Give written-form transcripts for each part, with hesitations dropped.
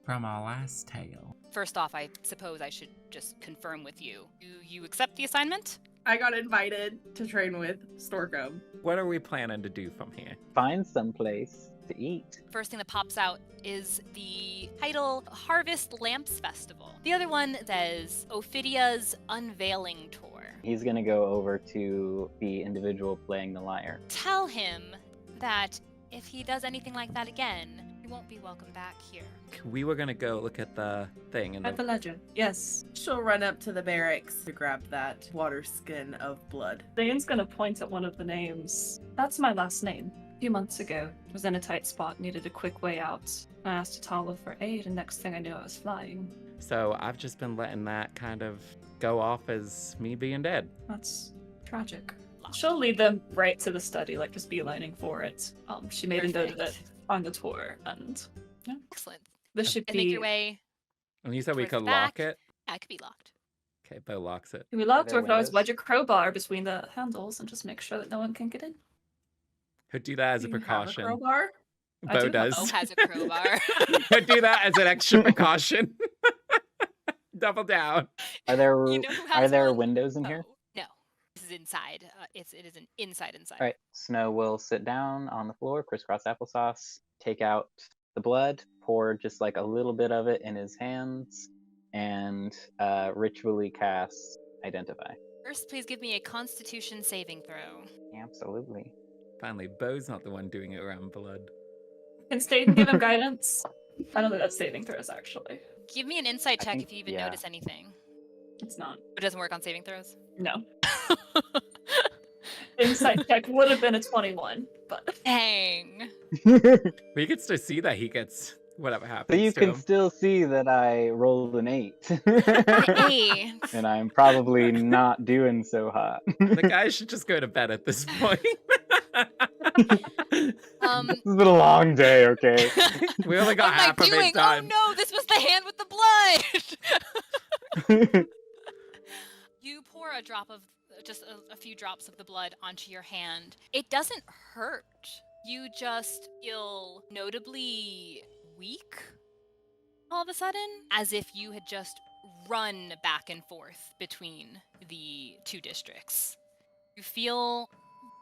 from our last tale. First off, I suppose I should just confirm with you. Do you accept the assignment? I got invited to train with Storkum. What are we planning to do from here? Find someplace to eat. First thing that pops out is the title Harvest Lamps Festival. The other one says Ophidia's Unveiling Tour. He's gonna go over to the individual playing the lyre. Tell him that if he does anything like that again, he won't be welcome back here. We were gonna go look at the thing and At the ledger, yes. She'll run up to the barracks to grab that water skin of blood. Ste'yn's gonna point at one of the names. That's my last name. A few months ago, was in a tight spot, needed a quick way out. I asked Atala for aid, and next thing I knew, I was flying. So I've just been letting that kind of go off as me being dead. That's tragic. She'll lead them right to the study, like just beelining for it. She made a note of it Perfect. on the tour, and Excellent. this should And be. make your way. And you said we Towards could the back. lock it? Yeah, it could be locked. Okay, Beau locks it. Can we locked, there or if I was windows? wedge a crowbar between the handles and just make sure that no one can get in? Could do that as a Do you have precaution. crowbar? I Beau do have does. Beau has a crowbar. Could do that as an extra precaution. Double down. Are there You know who has are there one? windows in here? Oh, no. This is inside. It is an inside. All right. Snow will sit down on the floor, crisscross applesauce, take out the blood, pour just like a little bit of it in his hands, and ritually cast Identify. First, please give me a Constitution saving throw. Absolutely. Finally, Beau's not the one doing it around blood. Can Ste'yn give him guidance? I don't think that's saving throws, actually. Give me an insight I check think- if you even yeah. notice anything. It's not. It doesn't work on saving throws. No. Insight check would have been a 21, but Dang. But you can still see that he gets whatever happens So you to can him. still see that I rolled an 8. Hey. And I'm probably not doing so hot. The guy should just go to bed at this point. This has been a long day, okay? We only got What am I half of doing? it done. Oh no, this was the hand with the blood. You pour a drop of just a few drops of the blood onto your hand. It doesn't hurt. You just feel notably weak all of a sudden, as if you had just run back and forth between the two districts. You feel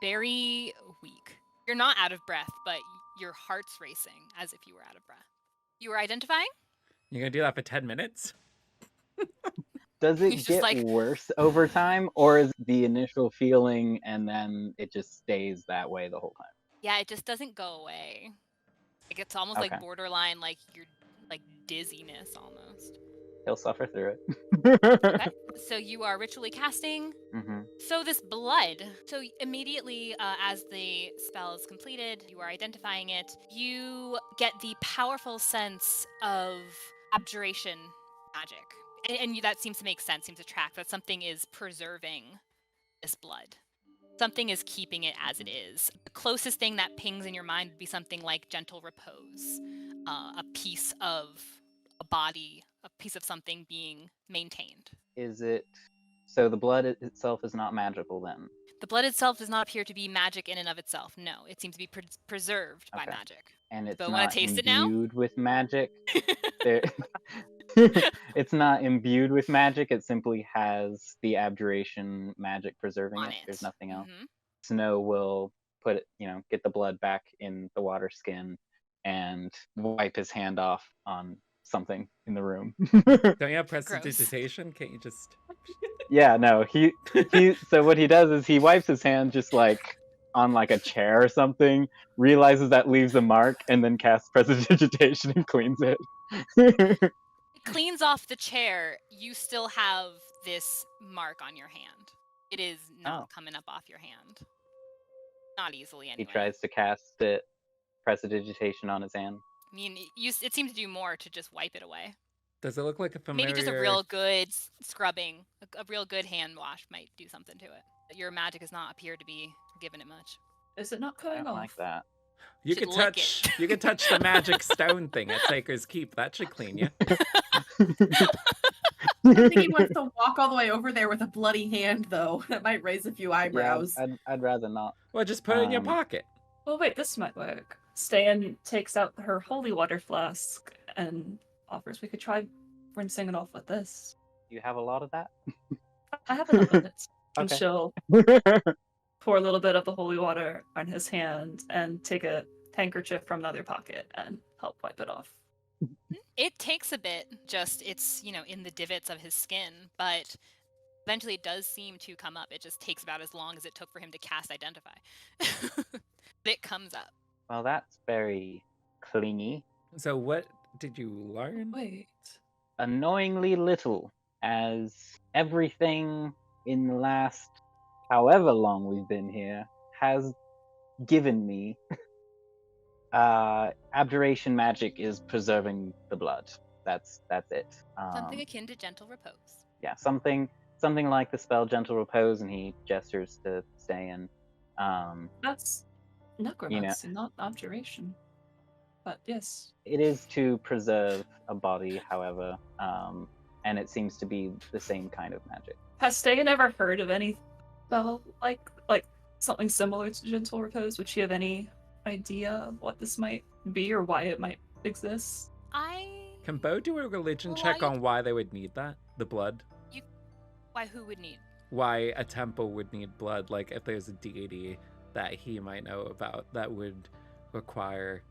very weak. You're not out of breath, but your heart's racing as if you were out of breath. You were identifying? You're gonna do that for 10 minutes? Does it He's just get like- worse over time, or is the initial feeling and then it just stays that way the whole time? Yeah, it just doesn't go away. Like it's almost Okay. like borderline, like you're like dizziness almost. He'll suffer through it. Okay. So you are ritually casting. hmm So this blood. So immediately, as the spell is completed, you are identifying it. You get the powerful sense of abjuration magic, and that seems to make sense. Seems to track that something is preserving this blood. Something is keeping it as it is. The closest thing that pings in your mind would be something like gentle repose, a piece of a body, a piece of something being maintained. Is it so? The blood itself is not magical then. The blood itself does not appear to be magic in and of itself. No, it seems to be preserved by Okay. magic. And it's Beau, wanna not taste it now? imbued with magic. There- it's not imbued with magic. It simply has the abjuration magic preserving On it. it. There's nothing else. Mhm. Snow will put it, get the blood back in the water skin and wipe his hand off on something in the room. Don't you have prestidigitation? Can't you just... Yeah, no, he so what he does is he wipes his hand just like on like a chair or something, realizes that leaves a mark, and then casts prestidigitation and cleans it. It cleans off the chair. You still have this mark on your hand. It is not Oh. coming up off your hand. Not easily, He anyway. tries to cast it prestidigitation on his hand. I mean, it seemed to do more to just wipe it away. Does it look like a familiar... Maybe just a real good scrubbing, a real good hand wash might do something to it. Your magic does not appear to be giving it much. is it not I going don't off? like that. You should could lick touch... it. You could touch the magic stone thing at Saker's Keep. That should clean you. I think he wants to walk all the way over there with a bloody hand, though. That might raise a few Yeah, eyebrows. I'd rather not. Well, just put it in your Um, pocket. Well, wait, this might work. Ste'yn takes out her holy water flask and offers, we could try rinsing it off with this. You have a lot of that? I have enough of it. And Okay. she'll pour a little bit of the holy water on his hand and take a handkerchief from another pocket and help wipe it off. It takes a bit, just it's, in the divots of his skin, but eventually it does seem to come up. It just takes about as long as it took for him to cast Identify. It comes up. Well, that's very clingy. So what did you learn? Wait. Annoyingly little, as everything in the last however long we've been here has given me abjuration magic is preserving the blood. That's it. Something akin to gentle repose. Yeah, something like the spell Gentle Repose, and he gestures to Ste'yn. That's necromancy, not abjuration. But yes. It is to preserve a body, however, and it seems to be the same kind of magic. Has Ste'yn ever heard of any spell like something similar to Gentle Repose? Would she have any idea of what this might be or why it might exist? Can Beau do a religion Well, check on why they would need that? The blood? Why who would need? Why a temple would need blood? Like if there's a deity that he might know about that would require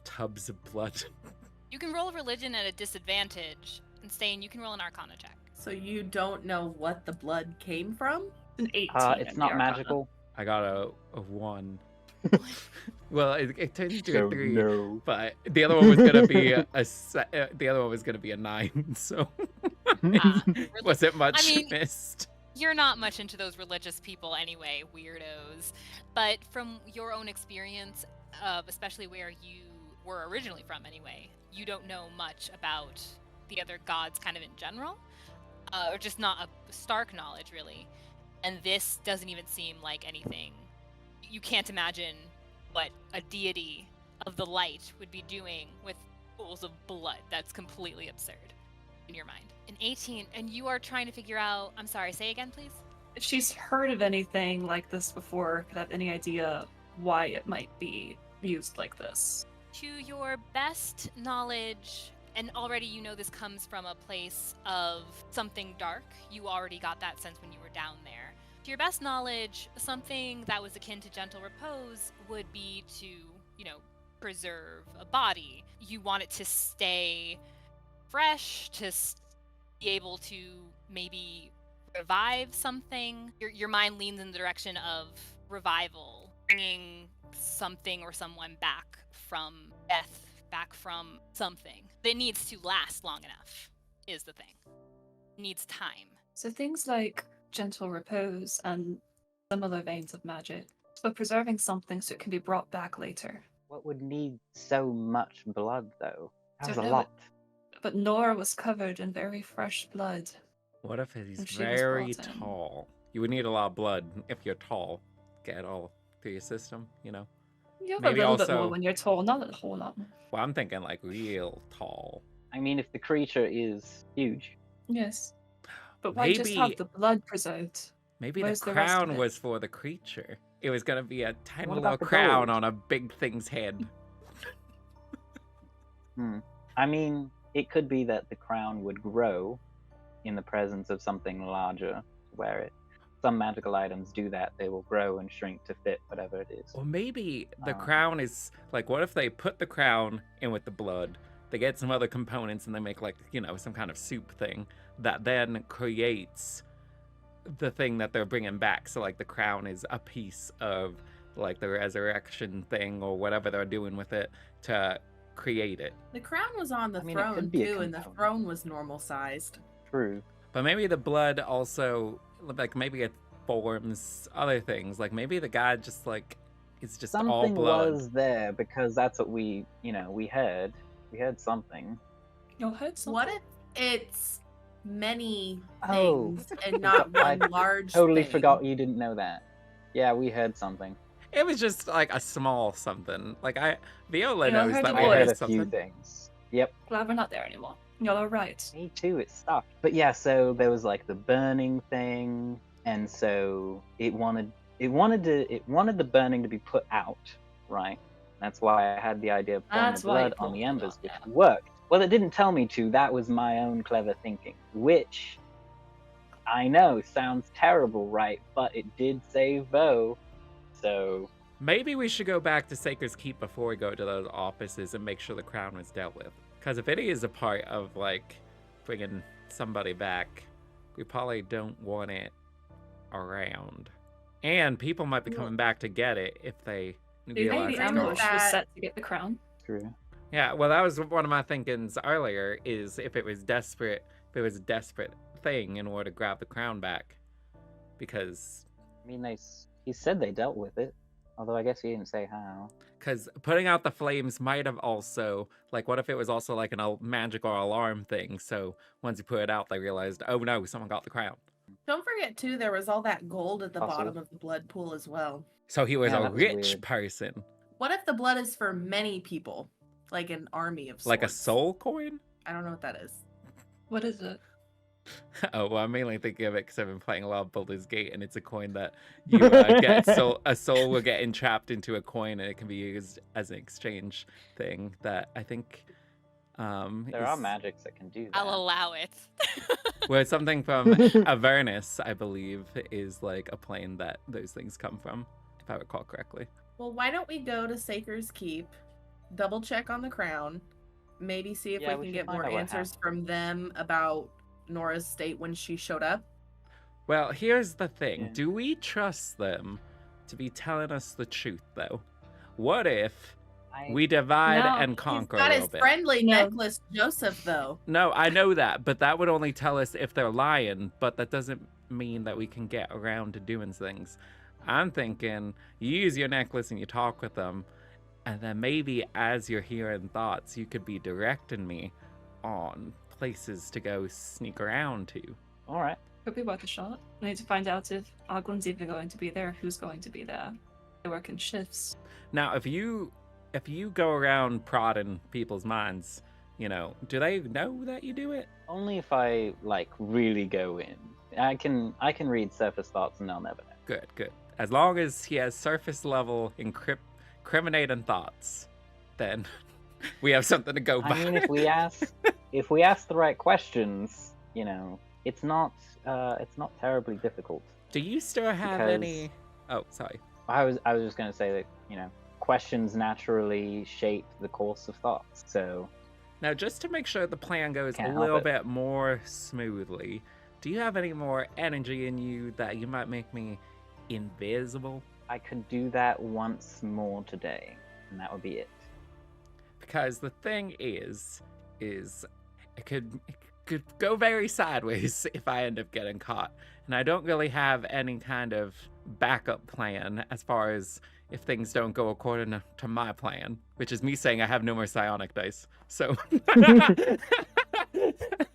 tubs of blood. You can roll a religion at a disadvantage, and Ste'yn, you can roll an Arcana check. So you don't know what the blood came from? An 18. It's in not the Arcana. magical. I got a 1. Well, it turned into So a 3, no. but the other one was gonna be the other one was gonna be a 9. So was it much I mean, missed? You're not much into those religious people anyway, weirdos. But from your own experience of especially where you were originally from anyway, you don't know much about the other gods kind of in general, or just not a stark knowledge really. And this doesn't even seem like anything. You can't imagine what a deity of the light would be doing with pools of blood. That's completely absurd in your mind. An 18, and you are trying to figure out, I'm sorry, say again, please? If she's heard of anything like this before, could have any idea why it might be used like this. To your best knowledge, and already you know this comes from a place of something dark, you already got that sense when you were down there. To your best knowledge, something that was akin to gentle repose would be to, preserve a body. You want it to stay fresh, to be able to maybe revive something. Your mind leans in the direction of revival, bringing something or someone back from death, back from something. It needs to last long enough, is the thing. It needs time. So things like gentle repose and similar veins of magic for preserving something so it can be brought back later. What would need so much blood, though? That was Don't a know, lot. But Nora was covered in very fresh blood. What if he's And she was very brought in. tall? You would need a lot of blood if you're tall. Get it all through your system, You have Maybe a little bit also- more when you're tall, not a whole lot. Well, I'm thinking like real tall. I mean, if the creature is huge, Yes. But why just have Maybe- the blood preserved? Maybe Where's the the rest of crown it? was for the creature. It was gonna be a tiny What little about the crown gold? on a big thing's head. I mean, it could be that the crown would grow in the presence of something larger to wear it. Some magical items do that. They will grow and shrink to fit whatever it is. Or maybe the Um, crown is like, what if they put the crown in with the blood? They get some other components and they make like, some kind of soup thing that then creates the thing that they're bringing back. So like the crown is a piece of like the resurrection thing or whatever they're doing with it to create it. The crown was on the I mean, it throne could be a too, and the component. throne was normal sized. True. But maybe the blood also, like maybe it forms other things. Like maybe the guy just like, it's just all Something blood. was there because that's what we heard. We heard something. You heard something? What if it's many Oh. things and not I one large Totally thing? forgot you didn't know that. Yeah, we heard something. It was just like a small something. Like Viola Yeah, I knows heard that the we I heard heard a few something. things. Yep. Glad we're not there anymore. You're right. Me too, it stuck. But yeah, so there was like the burning thing, and so it wanted the burning to be put out, right? That's why I had the idea of pouring That's the why you blood on pulled the it embers, out, which yeah. worked. Well, it didn't tell me to. That was my own clever thinking, which I know sounds terrible, right? But it did save Beau, so Maybe we should go back to Saker's Keep before we go to those offices and make sure the crown was dealt with. Because if it is a part of, like, bringing somebody back, we probably don't want it around. And people might be coming back to get it if they Maybe realize the it's ambush gone. was that. set to get the crown. true. Yeah, well, that was one of my thinkings earlier, is if it was a desperate thing in order to grab the crown back. Because I mean, he said they dealt with it, although I guess he didn't say how. Because putting out the flames might have also, like, what if it was also like a magical alarm thing? So once you put it out, they realized, oh no, someone got the crown. Don't forget, too, there was all that gold at the Possible. bottom of the blood pool as well. So he was Yeah, a that was rich weird. person. What if the blood is for many people? Like an army of sorts? Like a soul coin? I don't know what that is. What is it? Oh, well, I'm mainly thinking of it because I've been playing a lot of Baldur's Gate, and it's a coin that you get a soul will get entrapped into a coin, and it can be used as an exchange thing. That I think There are magics that can do that. I'll allow it. Well, it's something from Avernus, I believe, is like a plane that those things come from, if I recall correctly. Well, why don't we go to Saker's Keep, double check on the crown, maybe see if Yeah, we we can should get find more out what answers happened. from them about Nora's state when she showed up. Well, here's the thing. Yeah. Do we trust them to be telling us the truth, though? What if we divide No, and He's conquer got a his little bit? friendly No. necklace, Joseph, though. No, I know that, but that would only tell us if they're lying, but that doesn't mean that we can get around to doing things. I'm thinking you use your necklace and you talk with them, and then maybe as you're hearing thoughts, you could be directing me on places to go sneak around to. All right. Could be worth a shot. I need to find out if Aglin's even going to be there, who's going to be there. They work in shifts. Now, if you go around prodding people's minds, you know, do they know that you do it? Only if I like really go in. I can read surface thoughts and they'll never know. Good, good. As long as he has surface level incriminating thoughts, then we have something to go by. I mean, if we ask the right questions, you know, it's not terribly difficult. Do you still have Because- any? Oh, sorry. I was just gonna say that, you know, questions naturally shape the course of thoughts. So Now, just to make sure the plan goes Can't a help little it. bit more smoothly, do you have any more energy in you that you might make me invisible? I could do that once more today, and that would be it. Because the thing is it could go very sideways if I end up getting caught. And I don't really have any kind of backup plan as far as if things don't go according to my plan, which is me saying I have no more psionic dice. So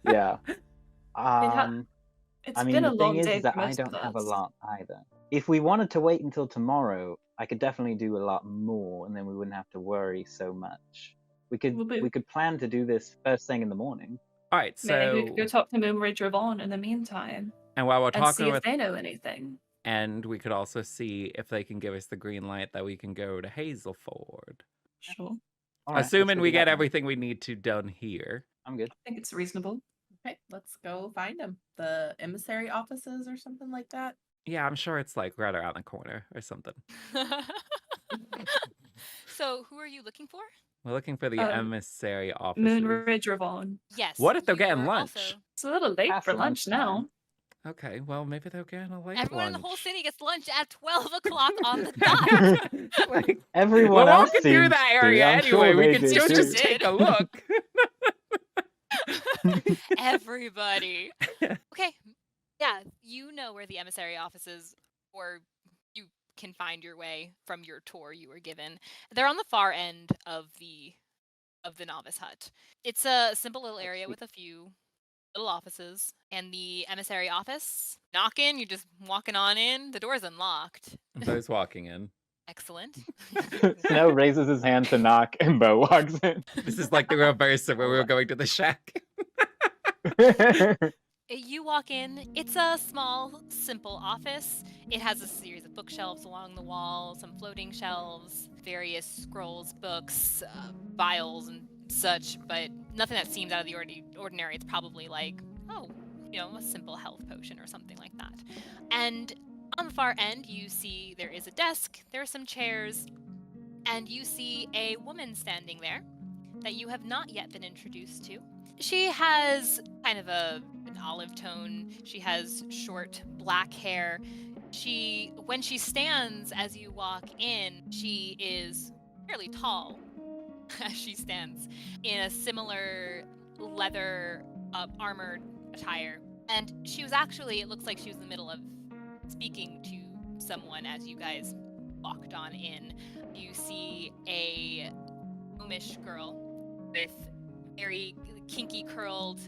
Yeah. It's I mean, been a the long thing is day that for I most don't of have a us. lot either. If we wanted to wait until tomorrow, I could definitely do a lot more, and then we wouldn't have to worry so much. We could plan to do this first thing in the morning. all right, Maybe we so could go talk to Moonridge Ravon in the meantime and while we're and see talking if with they know anything. and we could also see if they can give us the green light that we can go to Hazelford. Sure. All right, let's Assuming go we do that get then. everything we need to done here. I'm good. I think it's reasonable. Okay, let's go find him. The emissary offices or something like that. Yeah, I'm sure it's like right around the corner or something. So, who are you looking for? We're looking for the emissary offices. Moonridge Ravon. Yes. What if they're you getting are lunch? also- It's a little late Past for lunch lunchtime. now. Okay, well maybe they're getting a late Everyone in the whole lunch. city gets lunch at 12 o'clock on the dot. Like, Everyone we're else walking through seems that to. area I'm anyway. sure We they can do still too. just take a look. Everybody. Okay. Yeah, you know where the emissary office is, or you can find your way from your tour you were given. They're on the far end of the novice hut. It's a simple little area with a few little offices, and the emissary office. Knock in, you're just walking on in. The door's unlocked. Those walking in. Excellent. Snow raises his hand to knock, and Beau walks in. This is like the reverse of where we were going to the shack. You walk in. It's a small, simple office. It has a series of bookshelves along the wall, some floating shelves, various scrolls, books, vials, and such, but nothing that seems out of the ordinary. It's probably like, oh, a simple health potion or something like that. And on the far end, you see there is a desk, there are some chairs, and you see a woman standing there that you have not yet been introduced to. She has kind of an olive tone. She has short black hair. When she stands as you walk in, she is fairly tall as she stands in a similar leather armored attire. And she was actually, it looks like she was in the middle of speaking to someone as you guys walked on in. You see a gnomish girl with very kinky curled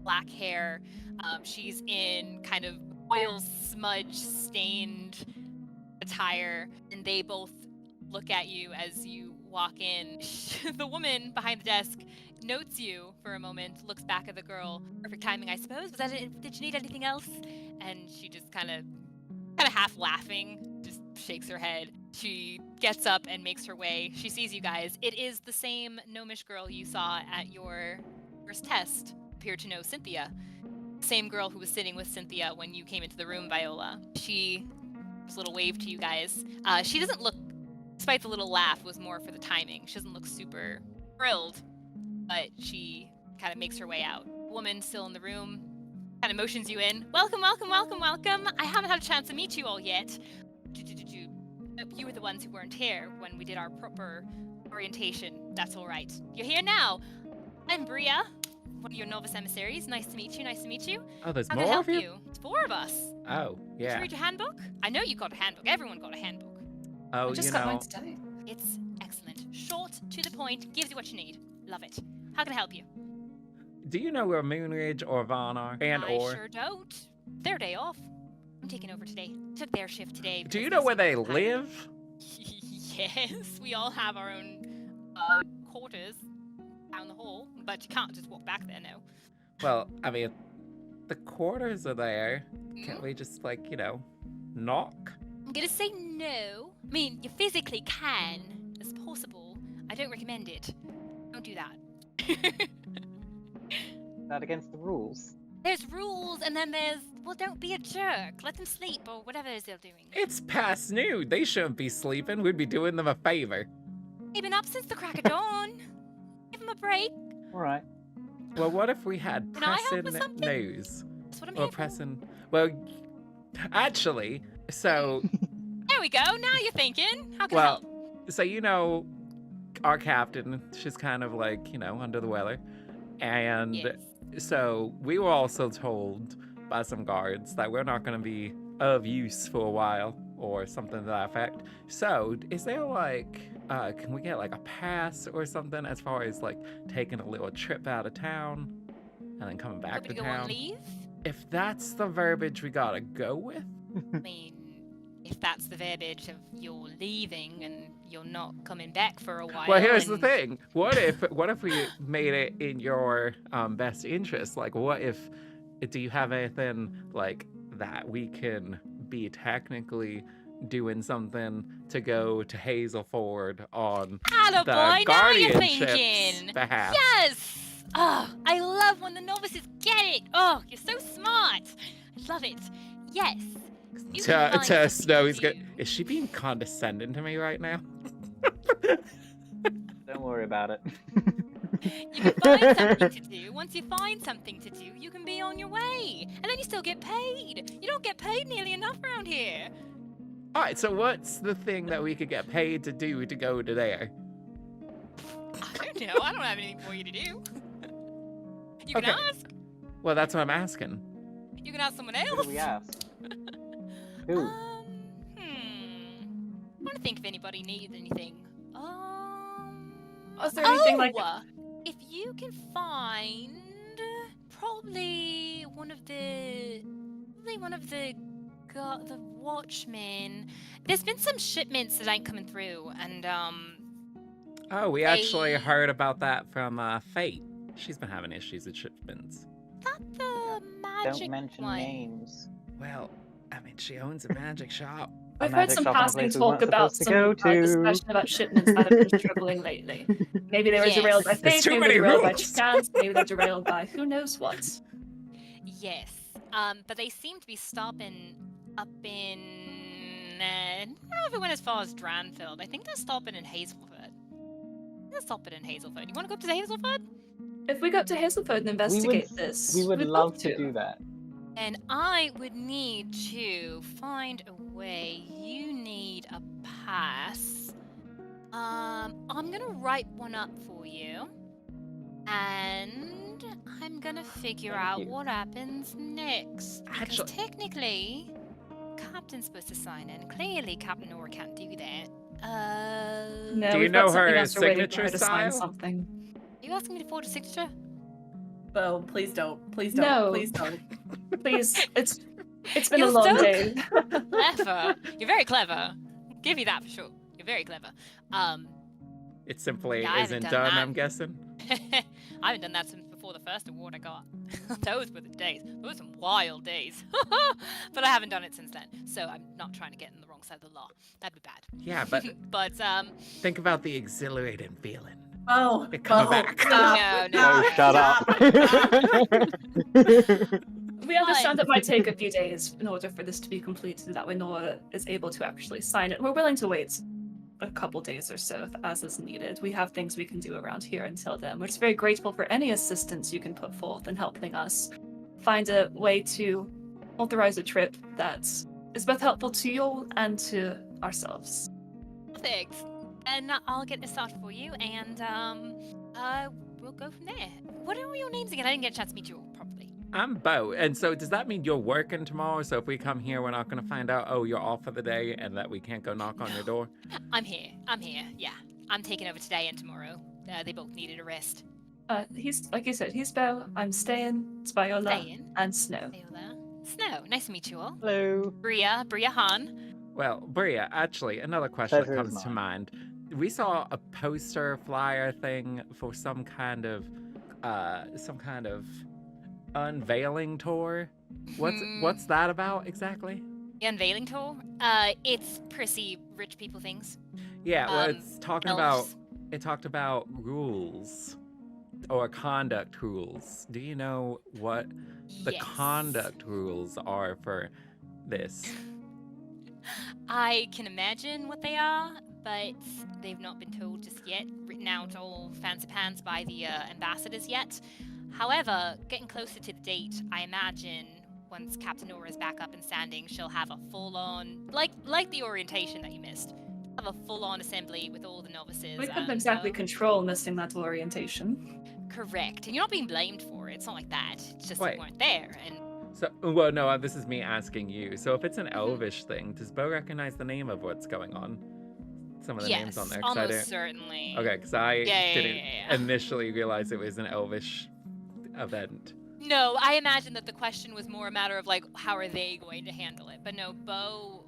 black hair. She's in kind of oil smudge stained attire, and they both look at you as you walk in. The woman behind the desk notes you for a moment, looks back at the girl. Perfect timing, I suppose. Was that it? Did you need anything else? And she just kind of half laughing, just shakes her head. She gets up and makes her way. She sees you guys. It is the same gnomish girl you saw at your first test. Appeared to know Cynthia. Same girl who was sitting with Cynthia when you came into the room, Viola. She gives a little wave to you guys. She doesn't look, despite the little laugh, was more for the timing. She doesn't look super thrilled, but she kind of makes her way out. Woman still in the room, kind of motions you in. Welcome, welcome, welcome, welcome. I haven't had a chance to meet you all yet. You were the ones who weren't here when we did our proper orientation. That's all right. You're here now. I'm Bria, one of your novice emissaries. Nice to meet you. Nice to meet you. Oh, there's How more can I help of you? you? It's 4 of us. Oh, Did yeah. you read your handbook? I know you got a handbook. Everyone got a handbook. Oh, I just got mine today. It's excellent. Short, to the point, gives you what you need. Love it. How can I help you? do you know where Moonridge or Vaughn are? I sure don't. Their day off. I'm taking over today. Took their shift today. Do you because know where they seem tired. live? Yes, we all have our own quarters down the hall, but you can't just walk back there now. Well, I mean, the quarters are there. Can't we just, knock? I'm gonna say no. I mean, you physically can, as possible. I don't recommend it. Don't do that. Is that against the rules? There's rules, and then there's, well, don't be a jerk. Let them sleep, or whatever it is they're doing. It's past noon. They shouldn't be sleeping. We'd be doing them a favor. They've been up since the crack of dawn. Give them a break. All right. Well, what if we had Can I help pressing with something? news? That's what I'm Or here for. pressing... Well, actually, so... There we go. Now you're thinking. How can I Well, help? so our captain, she's kind of under the weather. And Yes. so we were also told by some guards that we're not going to be of use for a while or something to that effect. So is there can we get a pass or something as far as taking a little trip out of town and then coming back Hoping to to go on town? leave? If that's the verbiage we gotta go with. I mean, if that's the verbiage of you're leaving and you're not coming back for a while. Well, here's the and- thing. What if we made it in your best interest? Do you have anything that we can be technically doing something to go to Hazelford on Atta the boy, now you're guardianship's thinking. behalf? Yes! Oh, I love when the novices get it. Oh, you're so smart. I love it. Yes. You can find To something Snowy's to good. do. Is she being condescending to me right now? Don't worry about it. You can find something to do. Once you find something to do, you can be on your way. And then you still get paid. You don't get paid nearly enough around here. All right, so what's the thing that we could get paid to do to go to there? I don't know. I don't have anything for you to do. You can Okay. ask. Well, that's what I'm asking. You can ask someone Who else. do we ask? Who? I want to think if anybody needs anything. Is there anything like if you can find probably one of the watchmen. There's been some shipments that ain't coming through, and Oh, we actually They- heard about that from Fate. She's been having issues with shipments. not the magic Don't mention one. names. Well, I mean, she owns a magic shop. A We've heard magic some shop in passing places talk we're not about supposed to go some to. discussion about shipments that have been struggling lately. Maybe they were derailed by Yes. There's fate, too maybe many they're derailed by rules. chance, maybe they're derailed by who knows what. Yes. But they seem to be stopping up in. I don't know if it went as far as Dranfield. I think they're stopping in Hazelford. They're stopping in Hazelford. You want to go up to Hazelford? If we go up to Hazelford and investigate this, We would we'd love to do that. And I would need to find a way. You need a pass. I'm gonna write one up for you. And I'm gonna figure Thank out you. what happens next. Because Actually- technically, Captain's supposed to sign in. Clearly, Captain Nora can't do that. No, Do you we've got know something her else we're waiting for signature her to sign style? something. Are you asking me to forge a signature? Beau, please don't. Please don't. No. Please don't. Please, it's been You're a long so day. Clever. You're very clever. I'll give you that for sure. You're very clever. It simply Yeah, I haven't isn't done done, that. I'm guessing. I haven't done that since before the first award I got. Those were the days. Those were some wild days. But I haven't done it since then. So I'm not trying to get in the wrong side of the law. That'd be bad. Yeah, but But think about the exhilarating feeling. Oh, It coming back. Stop. No, Stop. Oh, shut up. We understand it might take a few days in order for this to be completed. That way Nora is able to actually sign it. We're willing to wait a couple days or so as is needed. We have things we can do around here until then. We're just very grateful for any assistance you can put forth in helping us find a way to authorize a trip that is both helpful to you all and to ourselves. Perfect. And I'll get this started for you, and we'll go from there. What are all your names again? I didn't get a chance to meet you all properly. I'm Beau, and so does that mean you're working tomorrow? So if we come here, we're not going to find out, oh, you're off for the day and that we can't go knock on your door? I'm here. Yeah. I'm taking over today and tomorrow. They both needed a rest. He's, like you said, he's Beau, I'm Ste'yn, it's Viola, Ste'yn. and Snow. Viola. Snow. Nice to meet you all. Hello. Bria Han. Well, Bria, actually, another question that Pleasure is comes to mine. mind. We saw a poster flyer thing for some kind of unveiling tour. What's that about exactly? The unveiling tour. It's prissy rich people things. Yeah, well, it's talking elves. it talked about rules or conduct rules. Do you know what the Yes. conduct rules are for this? I can imagine what they are, but they've not been told just yet, written out all fancy pants by the ambassadors yet. However, getting closer to the date, I imagine once Captain Nora is back up and standing, she'll have a full-on, like the orientation that you missed, have a full-on assembly with all the novices. We couldn't and, exactly control missing that orientation. Correct, and you're not being blamed for it. It's not like that. It's just Wait. you weren't there, and So, well, no, this is me asking you. So, if it's an Elvish thing, does Beau recognize the name of what's going on? Some of the names yes, on there. 'Cause I almost didn't- certainly. Okay, because I Yeah, didn't yeah. initially realize it was an Elvish event. No, I imagine that the question was more a matter of like, how are they going to handle it? But no, Beau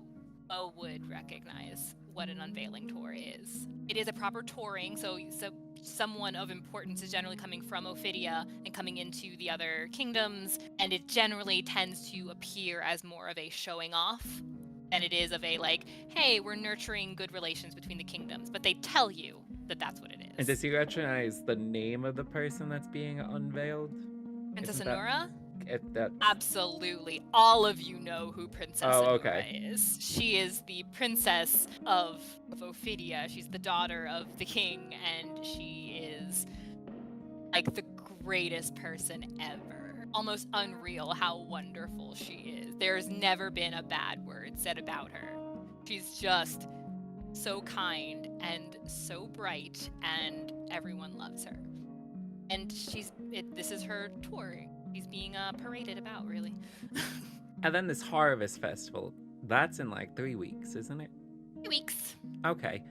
would recognize what an unveiling tour is. It is a proper touring, so someone of importance is generally coming from Ophidia and coming into the other kingdoms, and it generally tends to appear as more of a showing off than it is of a like, hey, we're nurturing good relations between the kingdoms. But they tell you that that's what it is. And does he recognize the name of the person that's being unveiled? Princess Isn't that- Honora? That Absolutely. All of you know who Princess Oh, Honora okay. is. She is the princess of Ophidia. She's the daughter of the king, and she is like the greatest person ever. Almost unreal how wonderful she is. There's never been a bad word said about her. She's just so kind and so bright, and everyone loves her. And this is her tour. She's being paraded about, really. and then this Harvest Festival. That's in like 3 weeks, isn't it? 2 weeks. Okay.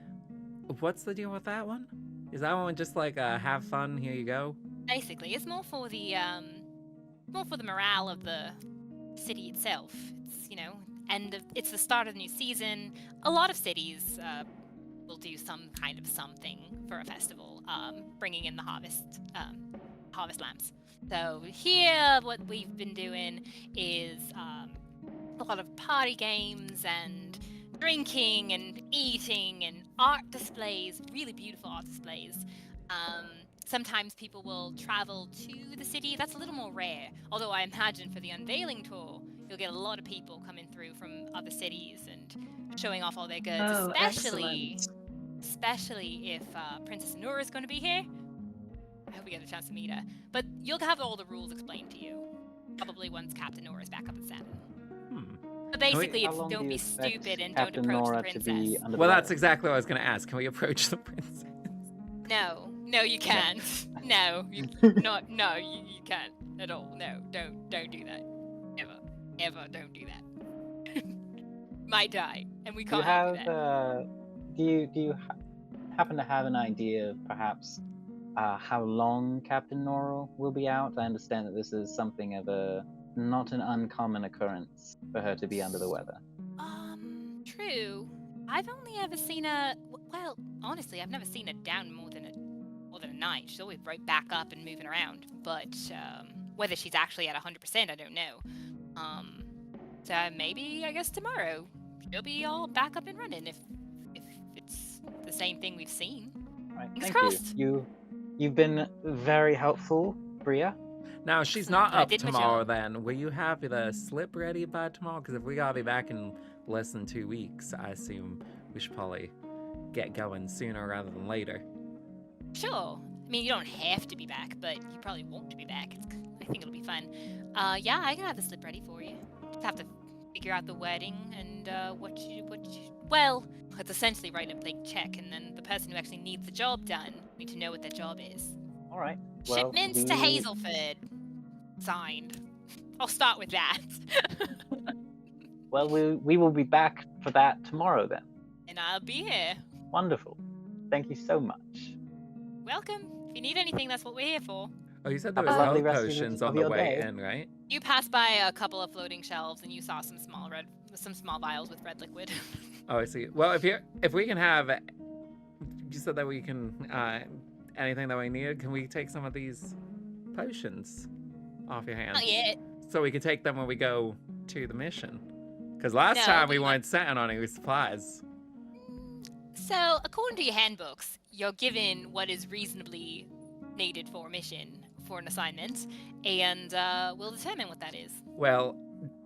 What's the deal with that one? Is that one just like have fun, here you go? Basically, it's more for the morale of the city itself. It's it's the start of the new season. A lot of cities will do some kind of something for a festival, bringing in the harvest lamps. So here, what we've been doing is a lot of party games and drinking and eating and art displays, really beautiful art displays. Sometimes people will travel to the city. That's a little more rare. Although I imagine for the unveiling tour, you'll get a lot of people coming through from other cities and showing off all their goods, Oh, especially excellent. if Princess Anura is going to be here. I hope we get a chance to meet her. But you'll have all the rules explained to you, probably once Captain Nora is back up at 7. But basically, How it's long do don't you be expect stupid and Captain don't approach Nora the to princess. be under Well, the that's weather? exactly what I was going to ask. Can we approach the princess? No, you can't. No, you can't at all. No, don't do that. Ever don't do that. Might die, and we Do you can't help have you that. do you happen to have an idea of perhaps how long Captain Nora will be out? I understand that this is something of a not an uncommon occurrence for her to be under the weather. True. I've only ever seen her. Well, honestly, I've never seen her down more than a night. She's always right back up and moving around. But whether she's actually at 100%, I don't know. So maybe I guess tomorrow she'll be all back up and running if it's the same thing we've seen. Right, Fingers thank crossed. you. You've been very helpful, Bria. Now, if she's not But I up did my tomorrow, job. then will you have the slip ready by tomorrow? Because if we gotta be back in less than 2 weeks, I assume we should probably get going sooner rather than later. Sure. I mean, you don't have to be back, but you probably won't be back. I think it'll be fun. Yeah, I can have the slip ready for you. Just have to figure out the wording and what you. Well, it's essentially writing a blank check, and then the person who actually needs the job done need to know what their job is. All right. Well, Shipments to Hazelford. Signed. I'll start with that. Well, we will be back for that tomorrow then. And I'll be here. Wonderful. Thank you so much. Welcome. If you need anything, that's what we're here for. Oh, you said there Have was a lovely health rest of potions your on the way day. in, right? You passed by a couple of floating shelves, and you saw some small vials with red liquid. Oh, I see. Well, if we can have, you said that we can anything that we need. Can we take some of these potions off your hands? Not yet. So we can take them when we go to the mission. Because last No, time but we you weren't sitting on any supplies. So, according to your handbooks, you're given what is reasonably needed for a mission, for an assignment, and we'll determine what that is. Well,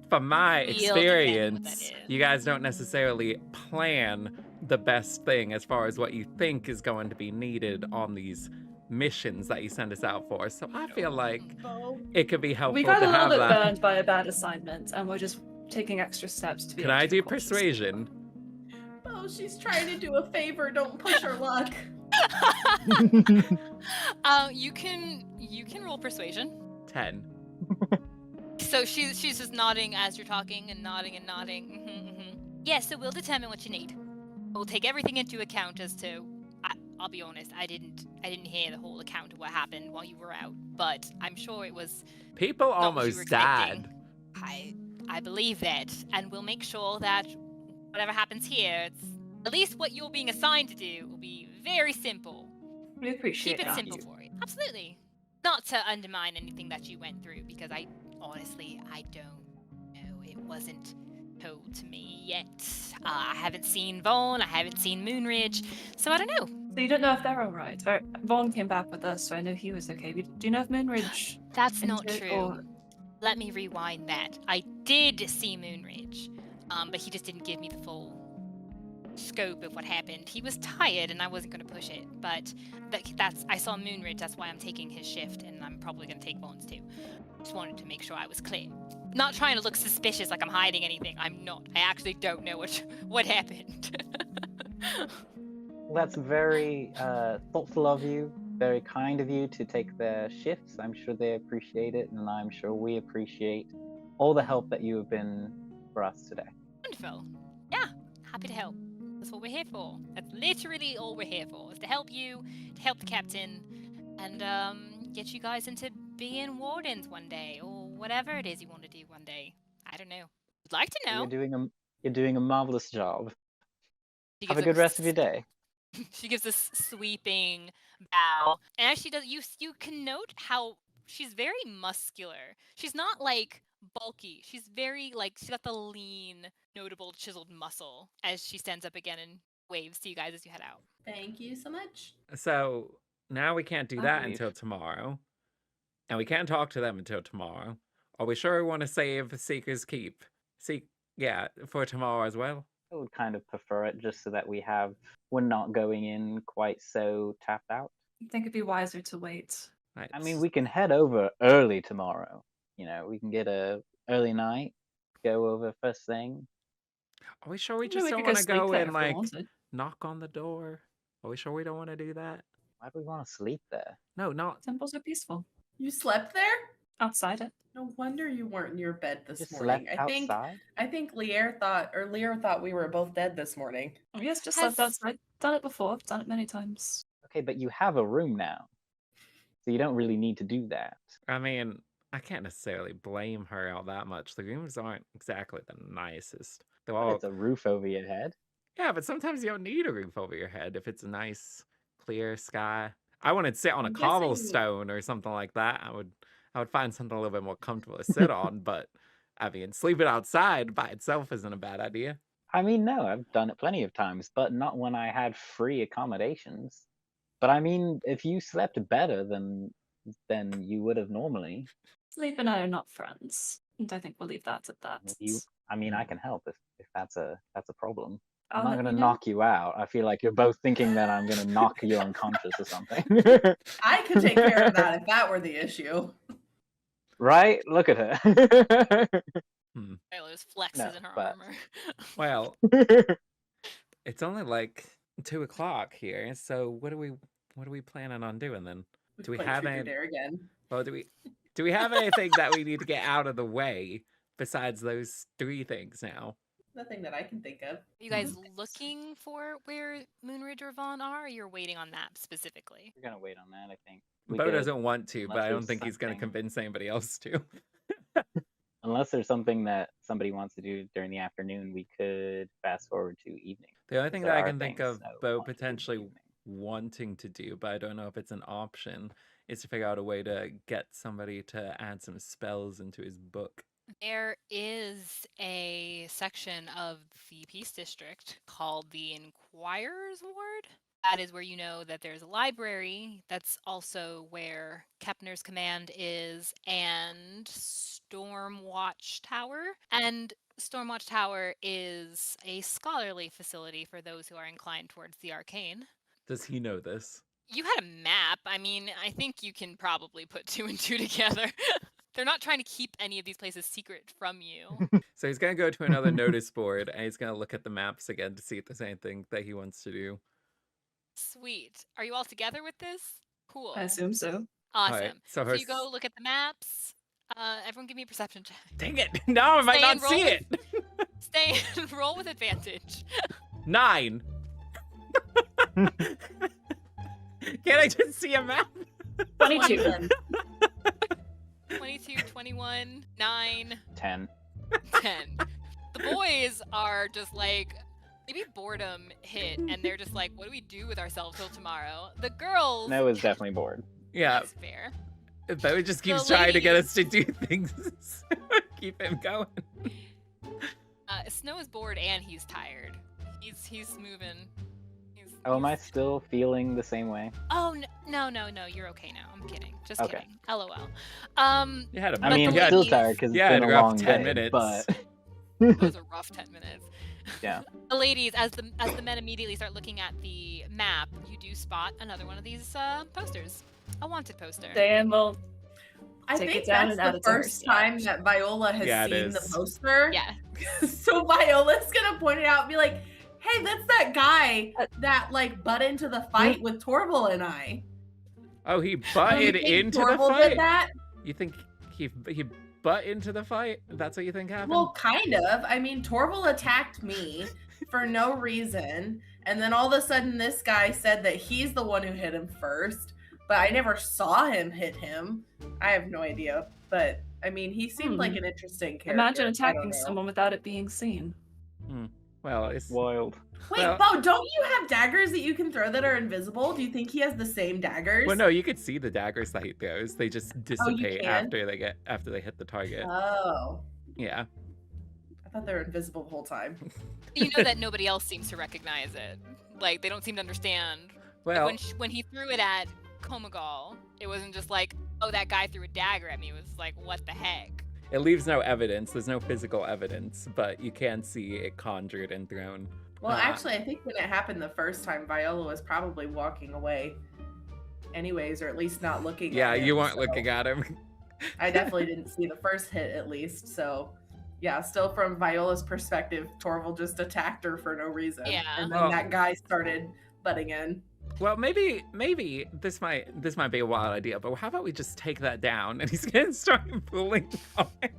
from my We'll determine what that experience, is. you guys don't necessarily plan the best thing as far as what you think is going to be needed on these missions that you send us out for. So I feel like Beau, it could be helpful We got to a little have bit that. burned by a bad assignment, and we're just taking extra steps to be. Can I extra do cautious. persuasion? Beau, she's trying to do a favor. Don't push her luck. You can roll persuasion. 10. So she's just nodding as you're talking and nodding and nodding. Yeah, so we'll determine what you need. We'll take everything into account as to. I'll be honest, I didn't hear the whole account of what happened while you were out, but I'm sure it was. People not what you were almost expecting. died. I believe that, and we'll make sure that whatever happens here, it's at least what you're being assigned to do will be very simple. We appreciate Keep it that. simple for you. Absolutely. Not to undermine anything that you went through, because I don't know. It wasn't told to me yet. I haven't seen Vaughn, I haven't seen Moonridge, so I don't know. So you don't know if they're all right. Vaughn came back with us, so I know he was okay. Do you know if Moonridge? That's not Into it, true. or- Let me rewind that. I did see Moonridge, but he just didn't give me the full scope of what happened. He was tired, and I wasn't going to push it. But I saw Moonridge. That's why I'm taking his shift, and I'm probably going to take Vaughn's too. Just wanted to make sure I was clear. Not trying to look suspicious, like I'm hiding anything. I'm not. I actually don't know what happened. That's very thoughtful of you, very kind of you to take their shifts. I'm sure they appreciate it, and I'm sure we appreciate all the help that you have been for us today. Wonderful. Yeah, happy to help. That's what we're here for. That's literally all we're here for, is to help you, to help the captain, and get you guys into being wardens one day, or whatever it is you want to do one day. I don't know. I'd like to know. You're doing a marvelous job. She Have a gives good rest of your day. She gives this sweeping bow, and as she does, you can note how she's very muscular. She's not like bulky. She's very, like, she's got the lean, notable, chiseled muscle as she stands up again and waves to you guys as you head out. Thank you so much. So now we can't do I that believe. until tomorrow. And we can't talk to them until tomorrow. Are we sure we want to save Seeker's Keep? Yeah, for tomorrow as well? I would kind of prefer it just so that we're not going in quite so tapped out. I think it'd be wiser to wait. Right. I mean, we can head over early tomorrow. You know, we can get a early night, go over first thing. Are we sure we Maybe just we don't could want to sleep go there and, if we like, wanted. knock on the door? Are we sure we don't want to do that? Why do we want to sleep there? No, not. Temples are peaceful. You slept there? Outside it. No wonder you weren't in your bed this Just morning. slept I outside? think Lear thought we were both dead this morning. Oh, yes, just Has- slept outside. Done it before. I've done it many times. Okay, but you have a room now. So you don't really need to do that. I mean, I can't necessarily blame her all that much. The rooms aren't exactly the nicest. They're But all. it's a roof over your head. Yeah, but sometimes you don't need a roof over your head if it's a nice, clear sky. I want to sit on a I'm guessing- cobblestone or something like that. I would find something a little bit more comfortable to sit on, but I mean, sleeping outside by itself isn't a bad idea. I mean, no, I've done it plenty of times, but not when I had free accommodations. But I mean, if you slept better than you would have normally, Sleep and I are not friends. And I think we'll leave that at that. I mean, I can help if that's a problem. I'll I'm not let gonna you know. knock you out. I feel like you're both thinking that I'm gonna knock you unconscious or something. I could take care of that if that were the issue. Right? Look at her. Viola just flexes No, in her but- armor. Well, it's only like 2:00 here, so what are we planning on doing then? Do we Play have Truth or any? Dare again? Well, do we have anything that we need to get out of the way besides those 3 things now? Nothing that I can think of. Are you guys looking for where Moonridge or Vaughn are, or you're waiting on that specifically? We're gonna wait on that, I think. Beau doesn't want to, unless but I don't there's think he's going to something- convince anybody else to. Unless there's something that somebody wants to do during the afternoon, we could fast forward to evening. The only thing There that I are can think things of that we Beau want to do in the potentially evening. wanting to do, but I don't know if it's an option, is to figure out a way to get somebody to add some spells into his book. There is a section of the Peace District called the Inquirers Ward. That is where you know that there's a library. That's also where Kepner's Command is, and Stormwatch Tower. And Stormwatch Tower is a scholarly facility for those who are inclined towards the arcane. Does he know this? You had a map. I mean, I think you can probably put 2 and 2 together. They're not trying to keep any of these places secret from you. So he's going to go to another notice board and he's going to look at the maps again to see if there's anything that he wants to do. Sweet. Are you all together with this? Cool. I assume so. Awesome. Alright, So her you go look at the maps. Everyone give me a perception check. Dang it! Now I might Stay not and roll see with- it! Stay and roll with advantage. 9! Can't I just see a map? 22. 22, 21, 9, 10. 10. The boys are just like, maybe boredom hit, and they're just like, what do we do with ourselves till tomorrow? The girls. Noah's definitely bored. Yeah, That's fair. Beau just keeps The trying to get ladies- us to do things. Keep him going. Snow is bored and he's tired. He's moving. Oh, am I he's- still feeling the same way? Oh no, you're okay now. I'm kidding. Just Okay. kidding. LOL. You had a I But mean, the I'm still ladies- tired because it's Yeah, been and a we're up long 10 day, minutes. but It was a rough 10 minutes. Yeah. The ladies, as the men immediately start looking at the map, you do spot another one of these posters. A wanted poster. Dan will I Take think it down that's and add the it to her first time stash. that Viola has Yeah, it seen the is. poster. Yeah. So Viola's gonna point it out and be like, "Hey, that's that guy that like butt into the fight with Torval and I." Oh, he You butted think into the Torval fight? did that? You think he butt into the fight? That's what you think happened? Well, kind of. I mean, Torval attacked me for no reason, and then all of a sudden, this guy said that he's the one who hit him first, but I never saw him hit him. I have no idea, but I mean, he seemed like an interesting character. imagine I don't attacking know. someone without it being seen. Well, Well, it's Wild. Wait, Well- Beau, don't you have daggers that you can throw that are invisible? Do you think he has the same daggers? well, no, you could see the daggers that he throws. They just dissipate can? after they hit the target. Oh, Yeah. I thought they were invisible the whole time. You know that nobody else seems to recognize it. Like, they don't seem to understand. Like, Well, when he threw it at Komagal, it wasn't just like, oh, that guy threw a dagger at me. It was like, what the heck? it leaves no evidence. There's no physical evidence, but you can see it conjured and thrown. Well, actually, I think when it happened the first time, Viola was probably walking away anyways, or at least not looking Yeah, at him. you weren't so looking at him. I definitely didn't see the first hit, at least. So, yeah, still from Viola's perspective, Torval just attacked her for no reason. Yeah. And then Well- that guy started butting in. Well, maybe this might be a wild idea, but how about we just take that down and he's gonna start pulling away.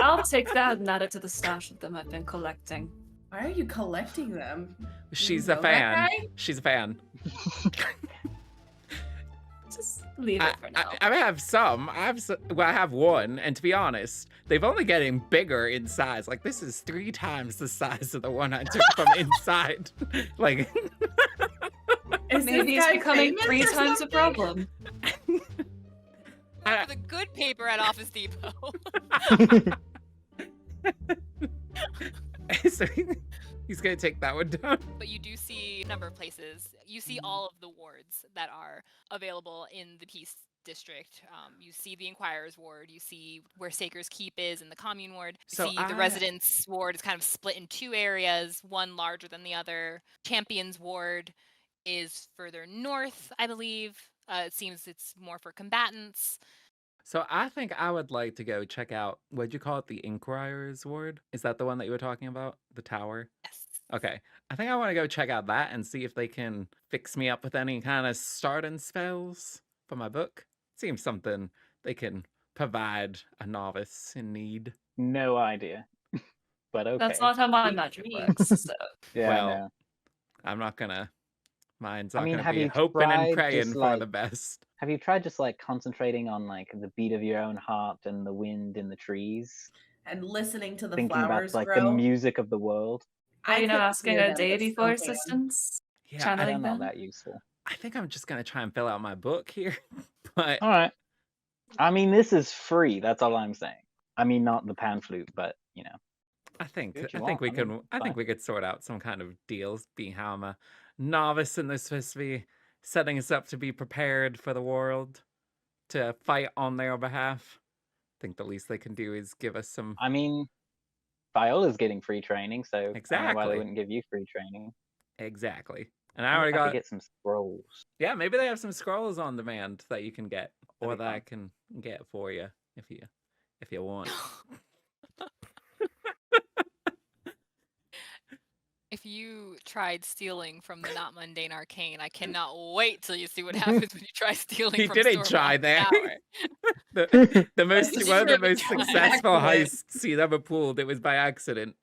I'll take that and add it to the stash of them I've been collecting. Why are you collecting them? She's You a know that fan. guy? She's a fan. Just leave it for now. I have some. I have one, and to be honest, they've only getting bigger in size. Like this is 3 times the size of the one I took from inside. Like Is Maybe this it's guy becoming famous 3 or times a something? problem. For the good paper at Office Depot. so he's gonna take that one down. But you do see a number of places. You see all of the wards that are available in the Peace District. You see the Inquirers Ward. You see where Saker's Keep is in the Commune Ward. You So see the Residence Ward is kind of split in 2 areas, one larger than the other. Champions Ward is further north, I believe. It seems it's more for combatants. So I think I would like to go check out, what'd you call it, the Inquirers Ward? Is that the one that you were talking about? The tower? Yes. Okay. I think I want to go check out that and see if they can fix me up with any kind of starting spells for my book. Seems something they can provide a novice in need. No idea. But okay. That's not how my magic works. So. Yeah, well, no. I'm not gonna. Mine's I not mean, gonna have be you hoping and tried praying just, for like- the best. Have you tried just like concentrating on like the beat of your own heart and the wind in the trees? And listening to the Thinking flowers about like grow. the music of the world? Are you not couldn't asking hear a them, deity but for still can. assistance? Yeah, Channeling They're not them? that useful. I think I'm just gonna try and fill out my book here. But All right. I mean, this is free. That's all I'm saying. I mean, not the pan flute, but you know. I think Do what you I think want. we I can mean, I think fine. we could sort out some kind of deals, being how I'm a novice and they're supposed to be setting us up to be prepared for the world to fight on their behalf. I think the least they can do is give us some I mean, Viola's getting free training, so I don't know why Exactly. they wouldn't give you free training. exactly. And I Wonder already if I could got get some scrolls. yeah, maybe they have some scrolls on demand that you can get, or That'd be that I fun. can get for you if you want. If you tried stealing from the not mundane arcane, I cannot wait till you see what happens when you try stealing He from didn't Stormwatch try that. Tower. The most That's one of the true. most successful Excellent. heists he's ever pulled. It was by accident.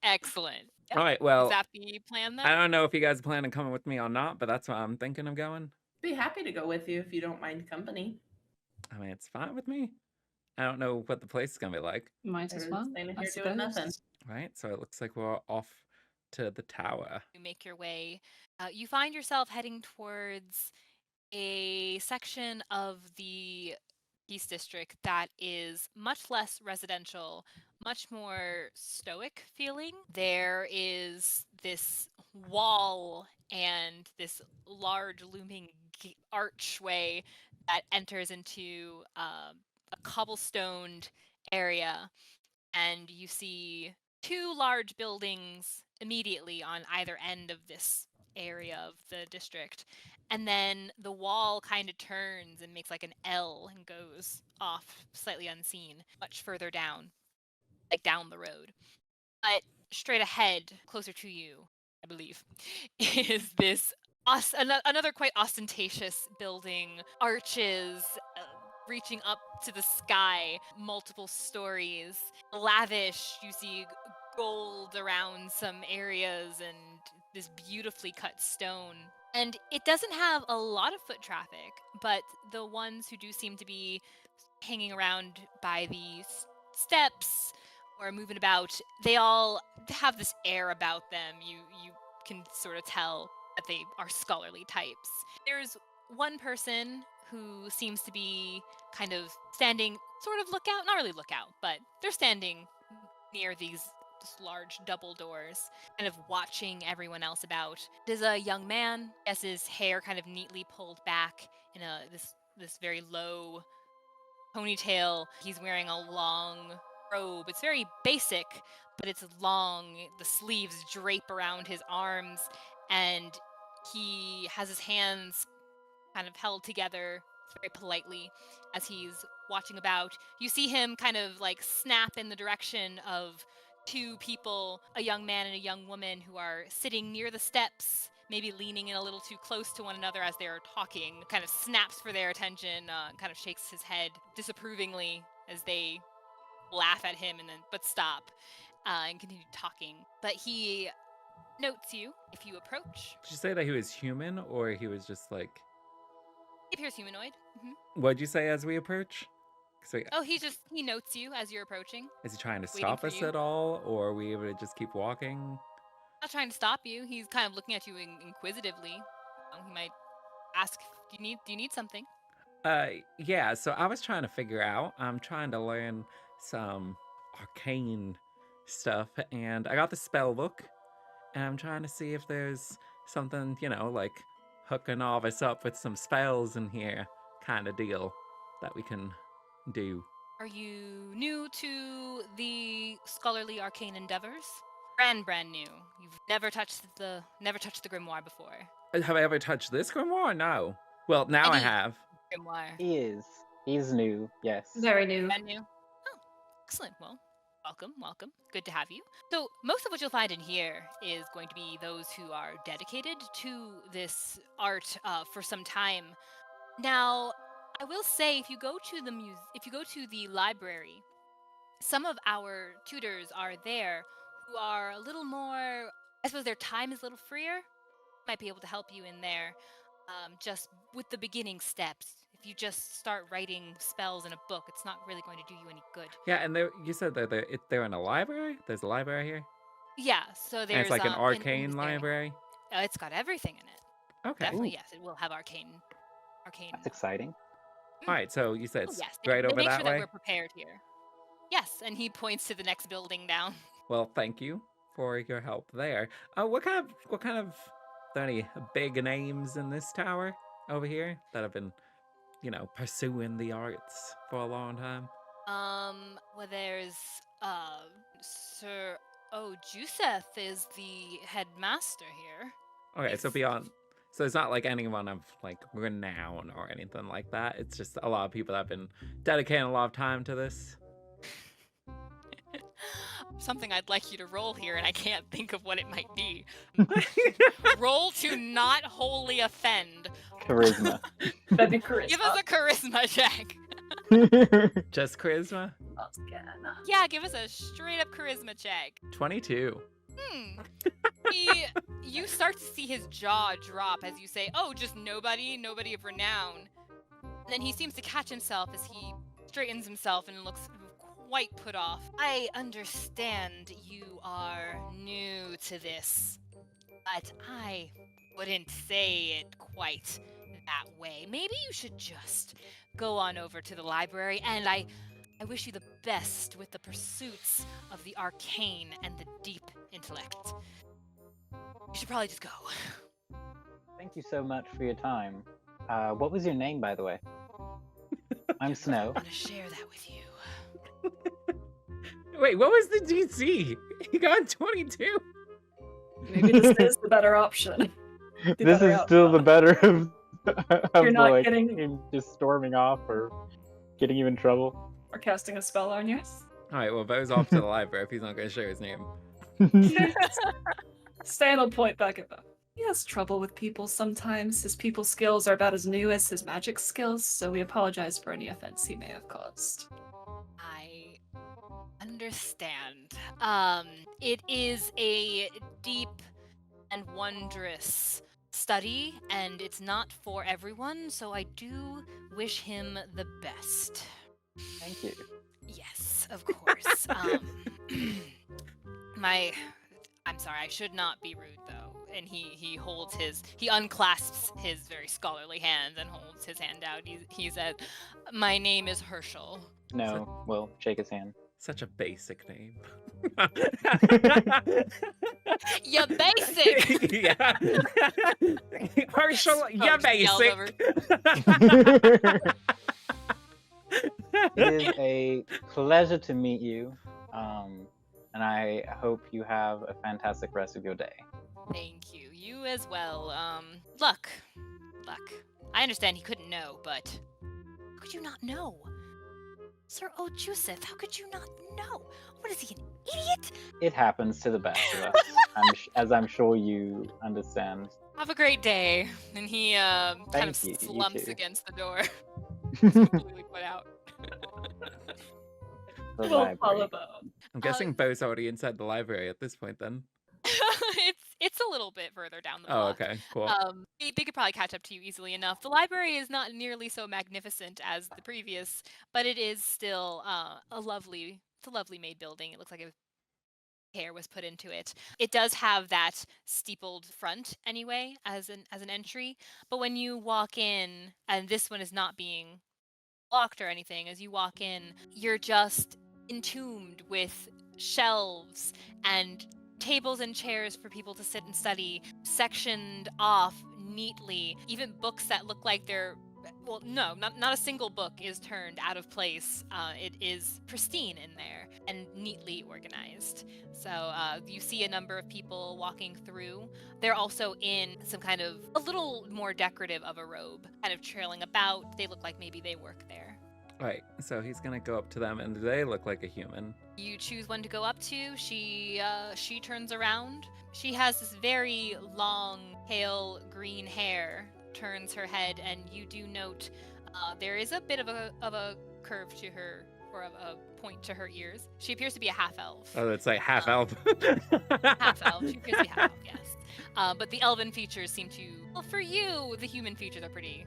Excellent. Yep. All right, Is well, that the plan then? I don't know if you guys plan on coming with me or not, but that's why I'm thinking of going. Be happy to go with you if you don't mind company. I mean, it's fine with me. I don't know what the place is gonna be like, Might as They're well. standing I here doing suppose. nothing. right? So it looks like we're off to the tower. You make your way. You find yourself heading towards a section of the Peace District that is much less residential, much more stoic feeling. There is this wall and this large looming archway that enters into a cobblestoned area, and you see 2 large buildings immediately on either end of this area of the district. And then the wall kind of turns and makes like an L and goes off slightly unseen, much further down, like down the road. But straight ahead, closer to you, I believe, is this another quite ostentatious building, arches reaching up to the sky, multiple stories, lavish. You see gold around some areas and this beautifully cut stone. And it doesn't have a lot of foot traffic, but the ones who do seem to be hanging around by the steps or moving about. They all have this air about them. You can sort of tell that they are scholarly types. There's one person who seems to be kind of standing, sort of lookout, not really lookout, but they're standing near these large double doors, kind of watching everyone else about. There's a young man, has his hair kind of neatly pulled back in this very low ponytail. He's wearing a long robe. It's very basic, but it's long. The sleeves drape around his arms, and he has his hands kind of held together very politely as he's watching about. You see him kind of like snap in the direction of two people, a young man and a young woman, who are sitting near the steps, maybe leaning in a little too close to one another as they're talking. Kind of snaps for their attention, kind of shakes his head disapprovingly as they laugh at him, and then but stop and continue talking. But he notes you if you approach. Did you say that he was human or he was just like? It appears humanoid. What'd you say as we approach? Oh, he notes you as you're approaching. Is he trying to waiting stop for us you. at all, or are we able to just keep walking? Not trying to stop you. He's kind of looking at you inquisitively. He might ask, "Do you need something?" Yeah. So I was trying to figure out. I'm trying to learn some arcane stuff, and I got the spell book, and I'm trying to see if there's something, like hooking all of us up with some spells in here, kind of deal that we can do. Are you new to the scholarly arcane endeavors? Brand new. You've never touched the grimoire before. Have I ever touched this grimoire? No. Well, now I Any have. grimoire. He's new, yes. Very new. Brand new. Oh, excellent. Well, welcome. Good to have you. So most of what you'll find in here is going to be those who are dedicated to this art for some time. Now, I will say, if you go to the library, some of our tutors are there who are a little more, I suppose their time is a little freer, might be able to help you in there, just with the beginning steps. If you just start writing spells in a book, it's not really going to do you any good. Yeah, and you said that they're in a library? There's a library here? Yeah, so there's... And it's like an in arcane this area. library? It's got everything in it. Okay. Definitely, yes, it will have arcane. That's exciting. All right, so you said Oh, it's yes, right they over make that sure way? that we're prepared here. Yes, and he points to the next building down. Well, thank you for your help there. What kind of, are there any big names in this tower over here that have been, pursuing the arts for a long time? Well, there's, Sir Joseph is the headmaster here. Okay, so it's not like anyone of like renown or anything like that. It's just a lot of people that have been dedicating a lot of time to this. Something I'd like you to roll here, and I can't think of what it might be. Roll to not wholly offend. Charisma. That'd be charisma. Give us a charisma check. Just charisma? Yeah, give us a straight up charisma check. 22. You start to see his jaw drop as you say, "Oh, just nobody of renown." And then he seems to catch himself as he straightens himself and looks quite put off. "I understand you are new to this, but I wouldn't say it quite that way. Maybe you should just go on over to the library, and I wish you the best with the pursuits of the arcane and the deep intellect. You should probably just go." Thank you so much for your time. What was your name, by the way? I'm Snow. I'm gonna share that with you. Wait, what was the DC? He got 22. Maybe this is the better option. This is still the better of You're not like getting- him just storming off or getting you in trouble. Or casting a spell on you. All right, well, Beau's off to the library if he's not going to share his name. Ste'yn will point back at Beau. He has trouble with people sometimes. His people skills are about as new as his magic skills, so we apologize for any offense he may have caused. I understand. It is a deep and wondrous study, and it's not for everyone, so I do wish him the best. Thank you. Yes, of course. I'm sorry, I should not be rude though. And he unclasps his very scholarly hand and holds his hand out. He said, "My name is Herschel." No, we'll shake his hand. Such a basic name. You basic. Yeah. Herschel, you're Yells over. basic. It is a pleasure to meet you, and I hope you have a fantastic rest of your day. Thank you. You as well. Luck. I understand he couldn't know, but how could you not know? Sir O'Joseph, how could you not know? What is he, an idiot? It happens to the best of us, as I'm sure you understand. Have a great day. And he kind of Thank you, you slumps too. against the door. Completely put out. The We'll library. follow Beau. I'm guessing Beau's already inside the library at this point then. It's a little bit further down the Oh, block. okay, cool. They could probably catch up to you easily enough. The library is not nearly so magnificent as the previous, but it is still a lovely made building. It looks like care was put into it. It does have that steepled front anyway as an entry, but when you walk in, and this one is not being locked or anything, as you walk in, you're just entombed with shelves and tables and chairs for people to sit and study, sectioned off neatly, even books that look like they're not a single book is turned out of place. It is pristine in there and neatly organized. So you see a number of people walking through. They're also in some kind of a little more decorative of a robe, kind of trailing about. They look like maybe they work there. Right, so he's gonna go up to them, and they look like a human. You choose one to go up to. She turns around. She has this very long, pale green hair. Turns her head, and you do note there is a bit of a curve to her, or a point to her ears. She appears to be a half elf. Oh, it's like half elf. Half elf. She appears to be half elf, yes. But the elven features seem to. Well, for you, the human features are pretty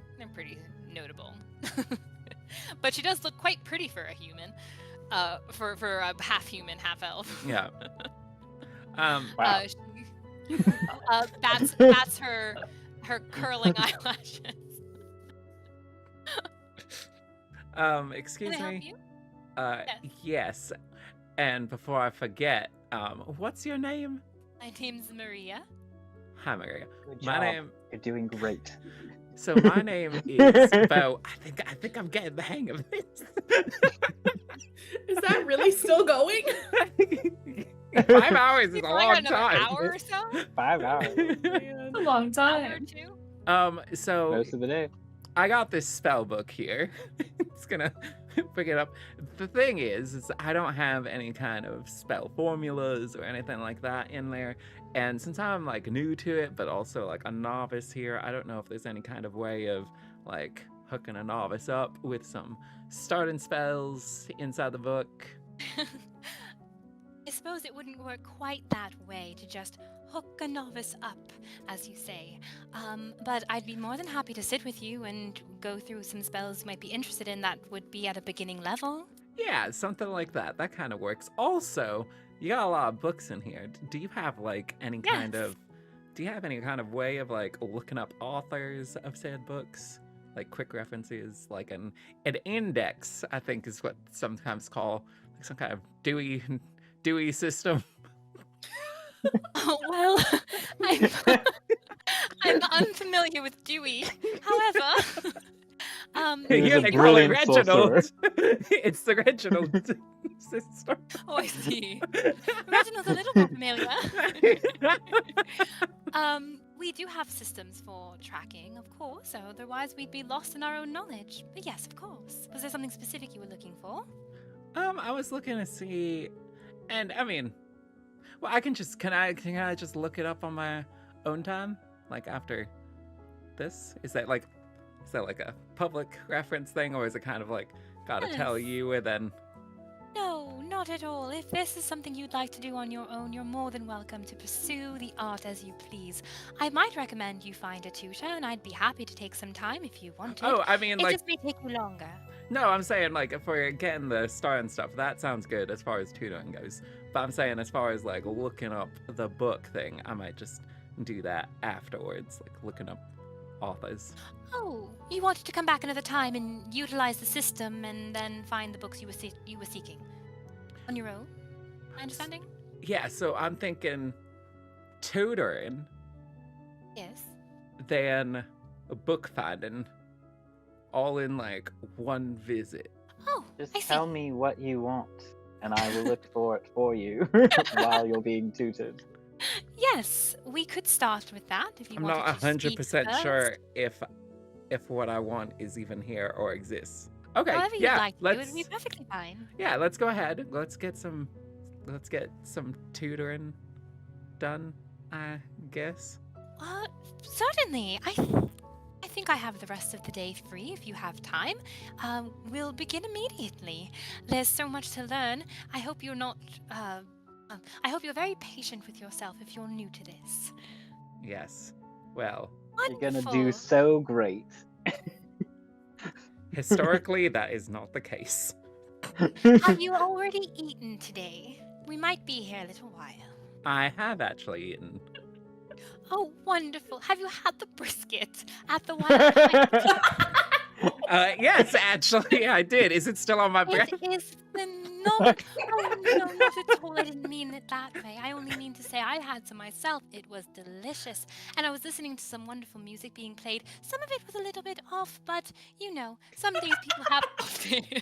notable. But she does look quite pretty for a human. For a half human, half elf. Yeah. Wow. That's her curling eyelashes. Excuse Can I help me. you? Yes. And before I forget, what's your name? My name's Maria. Hi, Maria. Good My job. name. You're doing great. So my name is Beau. I think I'm getting the hang of this. Is that really still going? 5 hours is We've a only long got another time. hour or so. 5 hours. A long Hour or time. two. So Most of the day. I got this spell book here. It's gonna pick it up. The thing is I don't have any kind of spell formulas or anything like that in there. And since I'm like new to it, but also like a novice here, I don't know if there's any kind of way of like hooking a novice up with some starting spells inside the book. I suppose it wouldn't work quite that way to just hook a novice up, as you say. But I'd be more than happy to sit with you and go through some spells you might be interested in that would be at a beginning level. Yeah, something like that. That kind of works. Also, you got a lot of books in here. Do you have like any kind Yes. of do you have any kind of way of like looking up authors of said books? Like quick references, like an index, I think is what sometimes call like some kind of Dewey system. Oh, well, I'm unfamiliar with Dewey. However, He Yeah, was a they call it brilliant Reginald. It's the Reginald system. oh, I see. Reginald's a little more familiar. We do have systems for tracking, of course, otherwise we'd be lost in our own knowledge. But yes, of course. Was there something specific you were looking for? I was looking to see, and I mean, well, I can just can I just look it up on my own time, like after this? Is that like a public reference thing, or is it kind of like gotta tell Yes. you and then? No, not at all. If this is something you'd like to do on your own, you're more than welcome to pursue the art as you please. I might recommend you find a tutor, and I'd be happy to take some time if you wanted. Oh, I mean, It like just may take you longer. No, I'm saying like if we're getting the star and stuff, that sounds good as far as tutoring goes. But I'm saying as far as like looking up the book thing, I might just do that afterwards, like looking up authors. Oh, you wanted to come back another time and utilize the system and then find the books you were seeking on your own. My understanding? Yeah, so I'm thinking tutoring, Yes. then book finding, all in like one visit. Oh, Just I see. tell me what you want, and I will look for it for you while you're being tutored. Yes, we could start with that if you I'm wanted not to speak 100% sure first. if what I want is even here or exists. Okay, However you'd yeah, like to, it let's would be perfectly fine. yeah, let's go ahead. Let's get some tutoring done, I guess. Certainly. I think I have the rest of the day free if you have time. We'll begin immediately. There's so much to learn. I hope you're not. I hope you're very patient with yourself if you're new to this. Yes. Well, You're gonna do Wonderful. so great. historically that is not the case. Have you already eaten today? We might be here a little while. I have actually eaten. Oh, wonderful. Have you had the brisket at the Wild Hike? Yes, actually I did. Is it still on my breath? It is phenomenal. Oh, no, not at all. I didn't mean it that way. I only mean to say I had some myself. It was delicious. And I was listening to some wonderful music being played. Some of it was a little bit off, but you know, some days people have off days.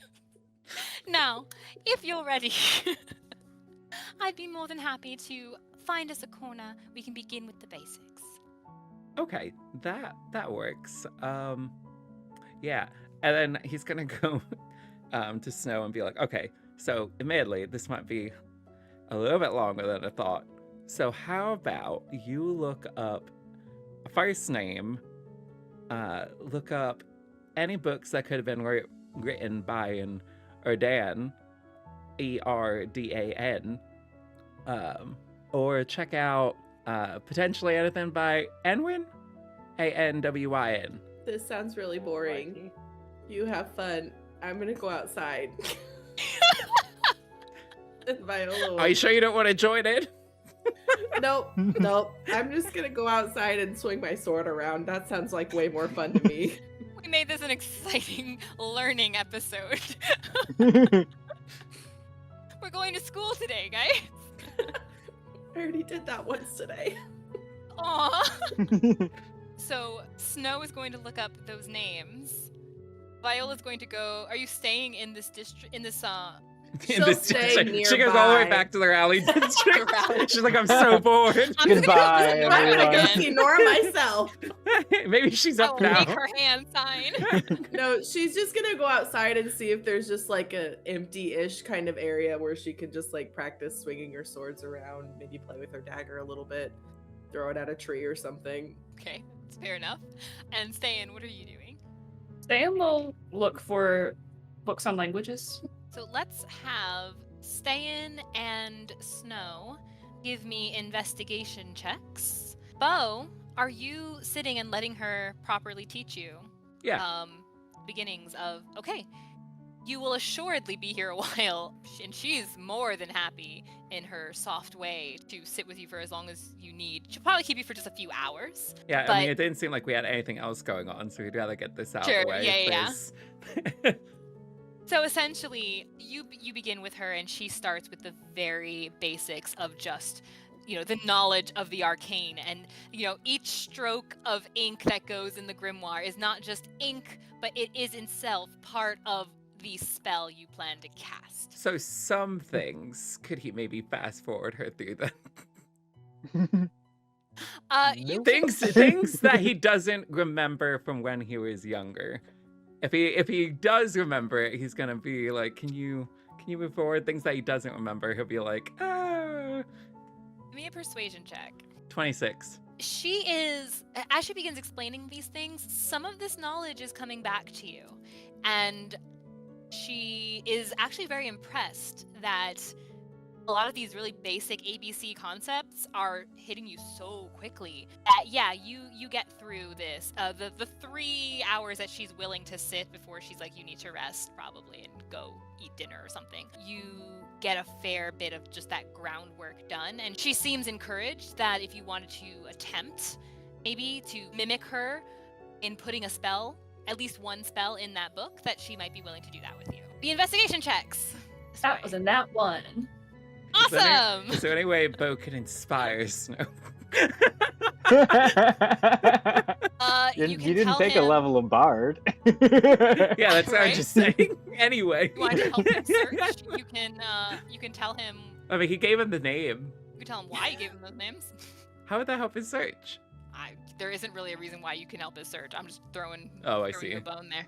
Now, if you're ready, I'd be more than happy to find us a corner. We can begin with the basics. Okay, that works. Yeah, and then he's gonna go to Snow and be like, okay, so admittedly this might be a little bit longer than I thought. So how about you look up a first name, look up any books that could have been written by an Erdan, Erdan, or check out potentially anything by Anwyn, Anwyn. This sounds really boring. You have fun. I'm gonna go outside. And Viola. Are you sure you don't want to join in? Nope. I'm just gonna go outside and swing my sword around. That sounds like way more fun to me. We made this an exciting learning episode. We're going to school today, guys. I already did that once today. Aww. So Snow is going to look up those names. Viola's going to go. Are you staying in this district? In this She'll stay She goes all the way nearby. back to the rally district. Rally. She's like, I'm so bored. I'm just Goodbye, gonna go I'm visit gonna go Nora see again. Nora myself. Maybe she's I up will now. make her hand sign. No, she's just gonna go outside and see if there's just like a empty-ish kind of area where she can just like practice swinging her swords around, maybe play with her dagger a little bit, throw it at a tree or something. Okay, it's fair enough. And Ste'yn, what are you doing? Ste'yn will look for books on languages. So let's have Ste'yn and Snow give me investigation checks. Beau, are you sitting and letting her properly teach you? Yeah. Beginnings of, okay, you will assuredly be here a while, and she's more than happy in her soft way to sit with you for as long as you need. She'll probably keep you for just a few hours. Yeah, but- I mean, it didn't seem like we had anything else going on, so we'd rather get this out Sure, of the way. yeah. So essentially, you begin with her, and she starts with the very basics of just, you know, the knowledge of the arcane. And, you know, each stroke of ink that goes in the grimoire is not just ink, but it is itself part of the spell you plan to cast. So some things, could he maybe fast forward her through them? You Nope. Things that he doesn't remember from when he was younger. If he does remember it, he's gonna be like, can you move forward? Things that he doesn't remember, he'll be like, ah. give me a persuasion check. 26. She is, as she begins explaining these things, some of this knowledge is coming back to you. And she is actually very impressed that a lot of these really basic ABC concepts are hitting you so quickly that you get through this. The 3 hours that she's willing to sit before she's like, you need to rest probably and go eat dinner or something. You get a fair bit of just that groundwork done, and she seems encouraged that if you wanted to attempt maybe to mimic her in putting a spell, at least one spell in that book, that she might be willing to do that with you. The investigation checks. That was a nat 1. Awesome! Is there any way Beau can inspire Snow? You can didn't tell take him, a level of bard. Yeah, that's what I'm Right? just saying. Anyway. You want to help him search? You can tell him. I mean, he gave him the name. You can tell him why you gave him those names. How would that help his search? There isn't really a reason why you can help his search. I'm just throwing. Oh, I throwing see. you a bone there.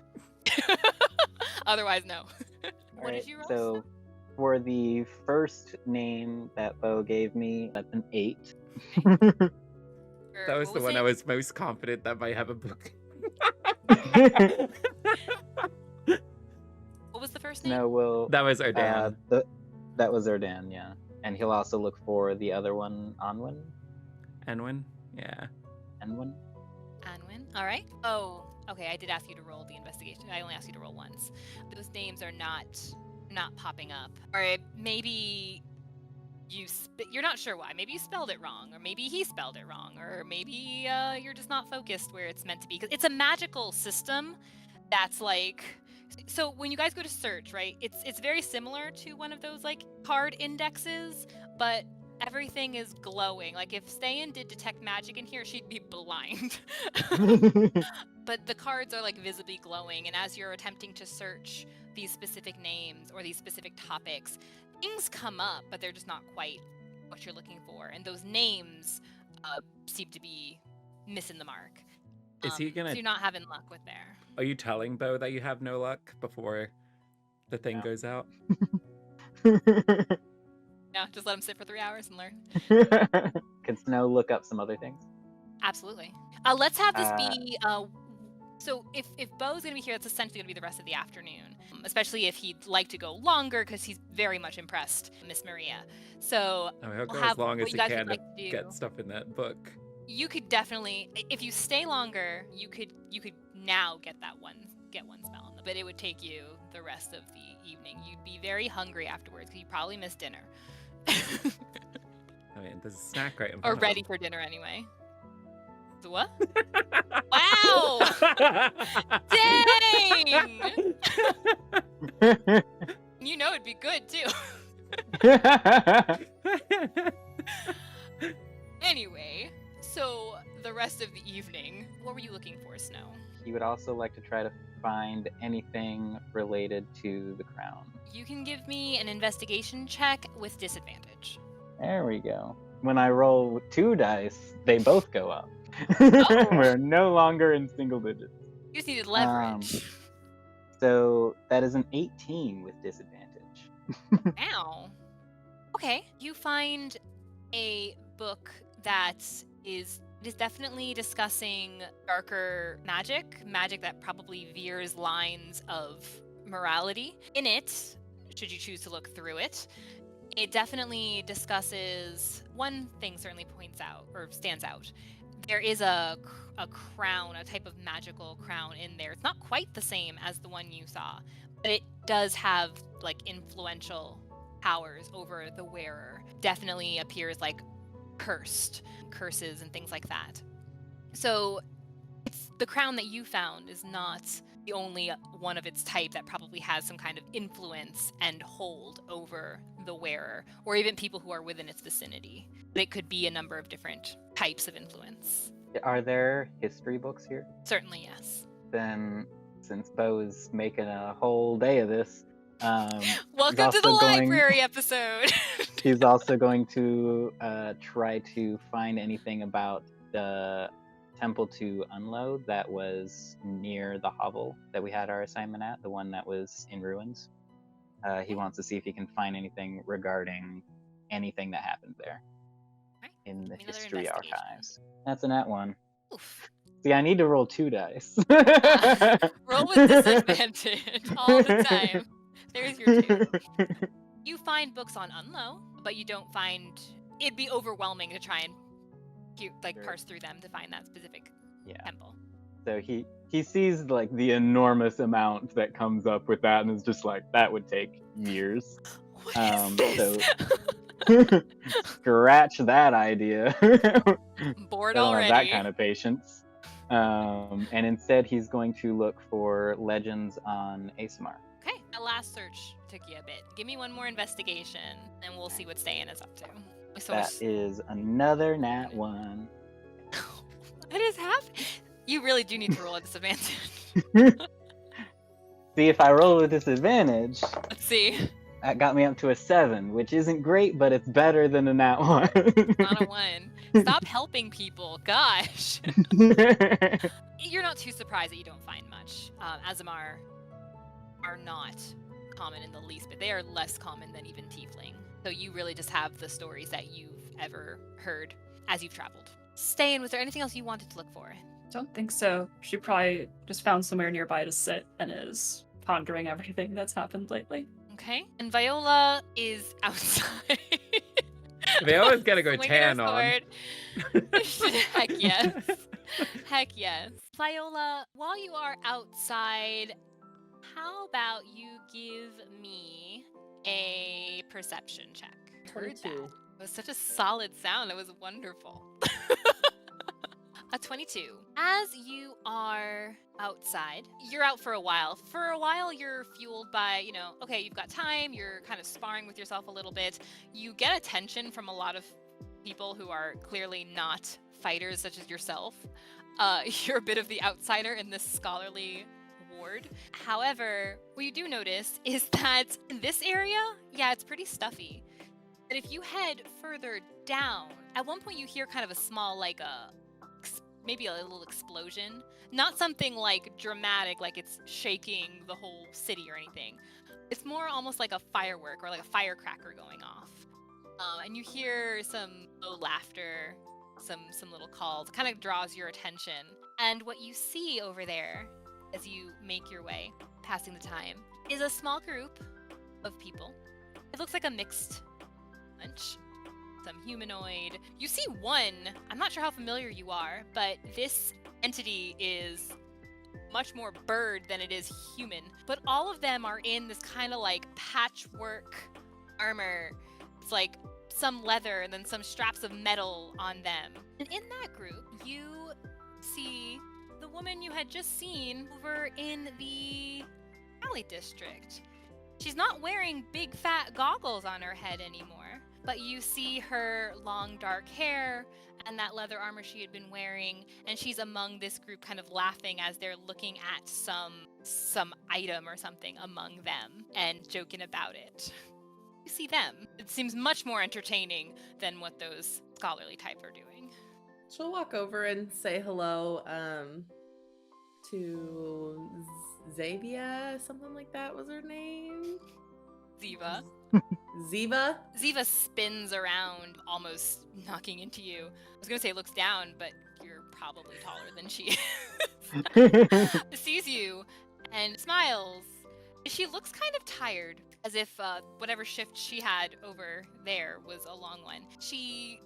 Otherwise, no. What did you roll? So, for the first name that Beau gave me, that's an 8. Or That was what the one it? I was most confident that might have a book. What was the first name? No, will. That was Ardan. That was Erdan, yeah. And he'll also look for the other one, Anwin. Enwin? Yeah. Anwin. Anwin. All right. Oh, okay. I did ask you to roll the investigation. I only asked you to roll once. Those names are not popping up. Or maybe you're not sure why. Maybe you spelled it wrong, or maybe he spelled it wrong, or maybe you're just not focused where it's meant to be. 'Cause it's a magical system that's like. So when you guys go to search, right? It's very similar to one of those like card indexes, but everything is glowing. Like if Ste'yn did detect magic in here, she'd be blind. But the cards are like visibly glowing, and as you're attempting to search these specific names or these specific topics, things come up, but they're just not quite what you're looking for. And those names seem to be missing the mark. Is he gonna? So you're not having luck with there. Are you telling Beau that you have no luck before the thing No. goes out? No, just let him sit for 3 hours and learn. Can Snow look up some other things? Absolutely. Let's have this be. So if Beau's gonna be here, that's essentially gonna be the rest of the afternoon. Especially if he'd like to go longer, because he's very much impressed Miss Maria. So I mean, he'll go we'll as have long what as you he guys would can like to to do. get stuff in that book. You could definitely, if you stay longer, you could now get one spell in but it would take you the rest of the evening. You'd be very hungry afterwards because you probably missed dinner. I mean, there's a snack right in Or front of ready him. for dinner anyway. The what? Wow! Dang! You know it'd be good too. Anyway, so the rest of the evening, what were you looking for, Snow? He would also like to try to find anything related to the crown. You can give me an investigation check with disadvantage. There we go. When I roll 2 dice, they both go up. Oh. We're no longer in single digits. You just needed leverage. So that is an 18 with disadvantage. Now, okay, you find a book that is definitely discussing darker magic that probably veers lines of morality. In it, should you choose to look through it, it definitely discusses one thing. Certainly points out or stands out. There is a crown, a type of magical crown in there. It's not quite the same as the one you saw, but it does have like influential powers over the wearer. Definitely appears like curses and things like that. So it's the crown that you found is not the only one of its type that probably has some kind of influence and hold over the wearer, or even people who are within its vicinity. It could be a number of different types of influence. Are there history books here? Certainly, yes. Then, since Beau is making a whole day of this, Welcome to the also going- library episode. he's also going to try to find anything about the temple to unload that was near the hovel that we had our assignment at, the one that was in ruins. He wants to see if he can find anything regarding anything that happened there Right. in the Give me another history investigation. archives. That's a nat 1. Oof. See, I need to roll 2 dice. Roll with disadvantage all the time. There's your 2. You find books on Unlow, but you don't find... It'd be overwhelming to try and Sure. parse through them to find that specific Yeah. temple. So he sees like the enormous amount that comes up with that, and is just like, that would take years. What is this? So scratch that idea. Bored Don't already. have that kind of patience. And instead, he's going to look for legends on ASMR. Okay, that last search took you a bit. Give me one more investigation, and we'll see what Ste'yn is up to. So That is another nat 1. What is happening? You really do need to roll a disadvantage. See, if I roll with disadvantage, Let's see. that got me up to a 7, which isn't great, but it's better than a nat 1. Not a 1. Stop helping people. Gosh. You're not too surprised that you don't find much. Azamar are not common in the least bit. They are less common than even tiefling. So you really just have the stories that you've ever heard as you've traveled. Ste'yn, was there anything else you wanted to look for? Don't think so. She probably just found somewhere nearby to sit and is pondering everything that's happened lately. Okay. And Viola is outside. Viola's gotta go Swinging tan her on. sword. Heck yes. Heck yes. Viola, while you are outside, how about you give me a perception check? Heard that. 22. It was such a solid sound. It was wonderful. A 22. As you are outside, you're out for a while. For a while, you're fueled by, okay, you've got time, you're kind of sparring with yourself a little bit. You get attention from a lot of people who are clearly not fighters, such as yourself. You're a bit of the outsider in this scholarly ward. However, what you do notice is that in this area, yeah, it's pretty stuffy. But if you head further down, at one point you hear kind of a small, maybe a little explosion. Not something dramatic, like it's shaking the whole city or anything. It's more almost like a firework or like a firecracker going off. And you hear some low laughter, some little calls. Kind of draws your attention. And what you see over there, as you make your way, passing the time, is a small group of people. It looks like a mixed bunch. Some humanoid. You see one, I'm not sure how familiar you are, but this entity is much more bird than it is human. But all of them are in this kind of patchwork armor. It's like some leather and then some straps of metal on them. And in that group, you see the woman you had just seen over in the Valley District. She's not wearing big fat goggles on her head anymore. But you see her long dark hair and that leather armor she had been wearing, and she's among this group kind of laughing as they're looking at some item or something among them and joking about it. You see them. It seems much more entertaining than what those scholarly type are doing. She'll walk over and say hello to Zabia, something like that was her name. Ziva. Ziva? Ziva spins around, almost knocking into you. I was gonna say looks down, but you're probably taller than she is. Sees you and smiles. She looks kind of tired, as if whatever shift she had over there was a long one. She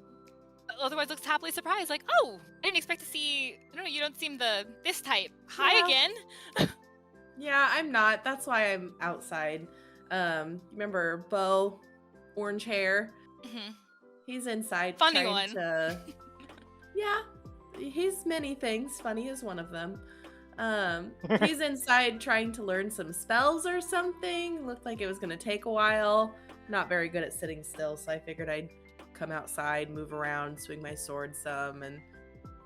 otherwise looks happily surprised, like, oh, I didn't expect to see, you don't seem this type. Hi again. Yeah, I'm not. That's why I'm outside. Remember Beau, orange hair? Mm-hmm. He's inside. Funny trying one. To... Yeah, he's many things. Funny is one of them. He's inside trying to learn some spells or something. Looked like it was going to take a while. Not very good at sitting still, so I figured I'd come outside, move around, swing my sword some, and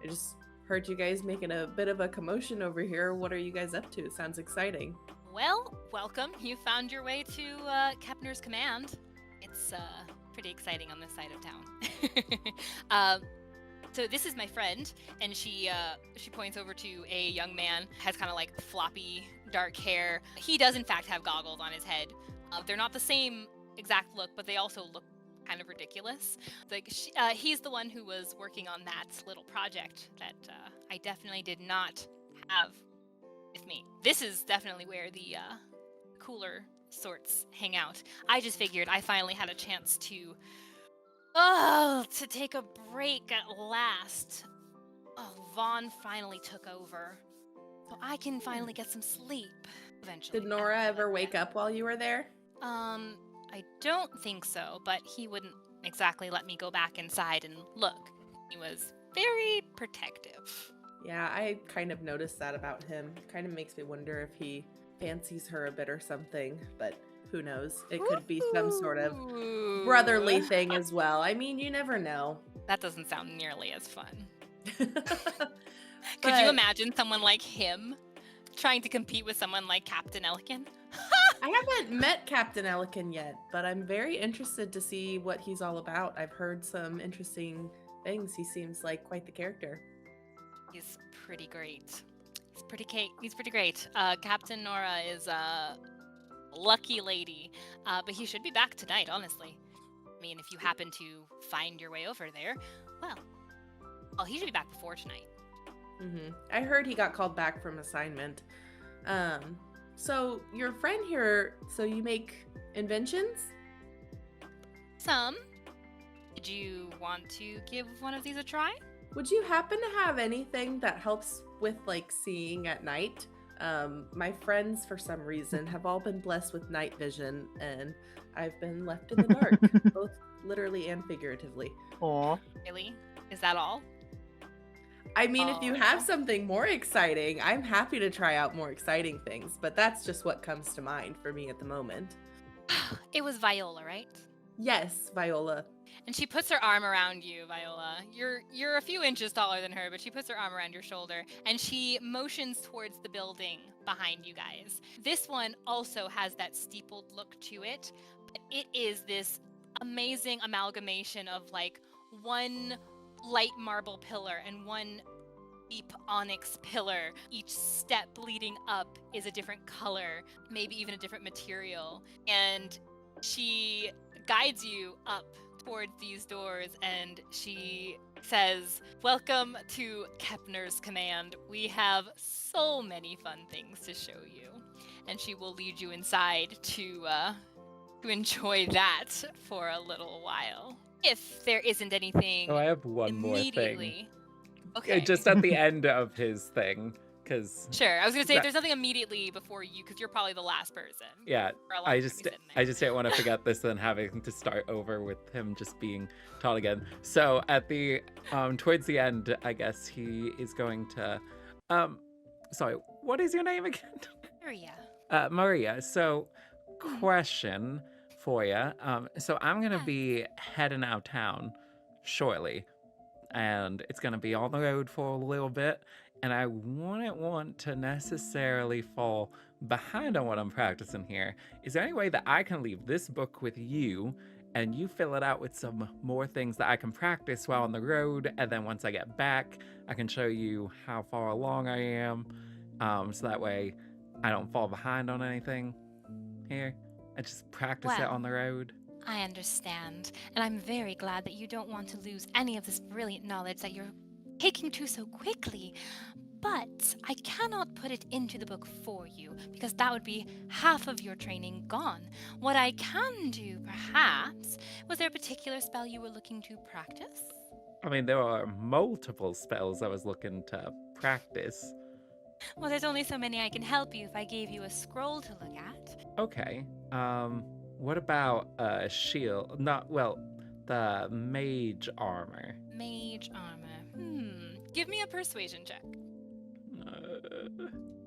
I just heard you guys making a bit of a commotion over here. What are you guys up to? It sounds exciting. Well, welcome. You found your way to Kepner's command. It's pretty exciting on this side of town. So this is my friend, and she points over to a young man, has kind of floppy dark hair. He does in fact have goggles on his head. They're not the same exact look, but they also look kind of ridiculous. He's the one who was working on that little project that I definitely did not have with me. This is definitely where the cooler sorts hang out. I just figured I finally had a chance to take a break at last. Oh, Vaughn finally took over. So I can finally get some sleep eventually. Did Nora ever wake up while you were there? I don't think so, but he wouldn't exactly let me go back inside and look. He was very protective. Yeah, I kind of noticed that about him. Kind of makes me wonder if he fancies her a bit or something, but who knows? It could be some sort of brotherly Ooh. thing as well. I mean, you never know. That doesn't sound nearly as fun. Could But you imagine someone like him trying to compete with someone like Captain Elkin? I haven't met Captain Elkin yet, but I'm very interested to see what he's all about. I've heard some interesting things. He seems like quite the character. He's pretty great. He's pretty great. Captain Nora is a lucky lady, but he should be back tonight, honestly. I mean, if you happen to find your way over there, well, he should be back before tonight. I heard he got called back from assignment. So your friend here, so you make inventions? Some. Did you want to give one of these a try? Would you happen to have anything that helps with like seeing at night? My friends, for some reason, have all been blessed with night vision, and I've been left in the dark, both literally and figuratively. Aw. Really? Is that all? I mean, if you have Aw. something more exciting, I'm happy to try out more exciting things, but that's just what comes to mind for me at the moment. It was Viola, right? Yes, Viola. And she puts her arm around you, Viola. You're a few inches taller than her, but she puts her arm around your shoulder and she motions towards the building behind you guys. This one also has that steepled look to it, but it is this amazing amalgamation of like one light marble pillar and one deep onyx pillar. Each step leading up is a different color, maybe even a different material. And she guides you up towards these doors and she says, "Welcome to Kepner's command. We have so many fun things to show you." And she will lead you inside to enjoy that for a little while. If there isn't anything Oh, I have one more thing. immediately. Okay. Just at the end of his thing, because Sure. I was gonna say That- if there's nothing immediately before you, because you're probably the last person. yeah, Or allowed I to just be sitting there. I just didn't want to forget this and having to start over with him just being tall again. So at the towards the end, I guess he is going to sorry, what is your name again? Maria. Maria. So question for you. So I'm gonna Yes. be heading out of town shortly, and it's gonna be on the road for a little bit, and I wouldn't want to necessarily fall behind on what I'm practicing here. Is there any way that I can leave this book with you and you fill it out with some more things that I can practice while on the road, and then once I get back I can show you how far along I am, so that way I don't fall behind on anything here? I just practice it Well, on the road. I understand, and I'm very glad that you don't want to lose any of this brilliant knowledge that you're taking to so quickly. But I cannot put it into the book for you, because that would be half of your training gone. What I can do, perhaps, was there a particular spell you were looking to practice? I mean, there are multiple spells I was looking to practice. Well, there's only so many I can help you if I gave you a scroll to look at. Okay. What about shield? Not well, the mage armor. Mage armor. Give me a persuasion check.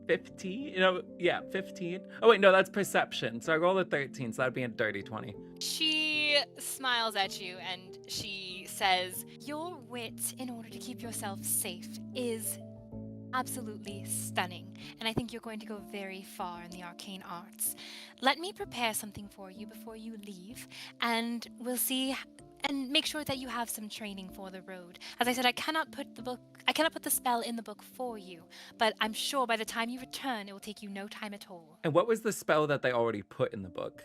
15? No, yeah, 15. Oh wait, no, that's perception. So I rolled a 13, so that'd be a dirty 20. She smiles at you and she says, "Your wit, in order to keep yourself safe, is absolutely stunning, and I think you're going to go very far in the arcane arts. Let me prepare something for you before you leave, and we'll see and make sure that you have some training for the road. As I said, I cannot put the spell in the book for you, but I'm sure by the time you return, it will take you no time at all." And what was the spell that they already put in the book?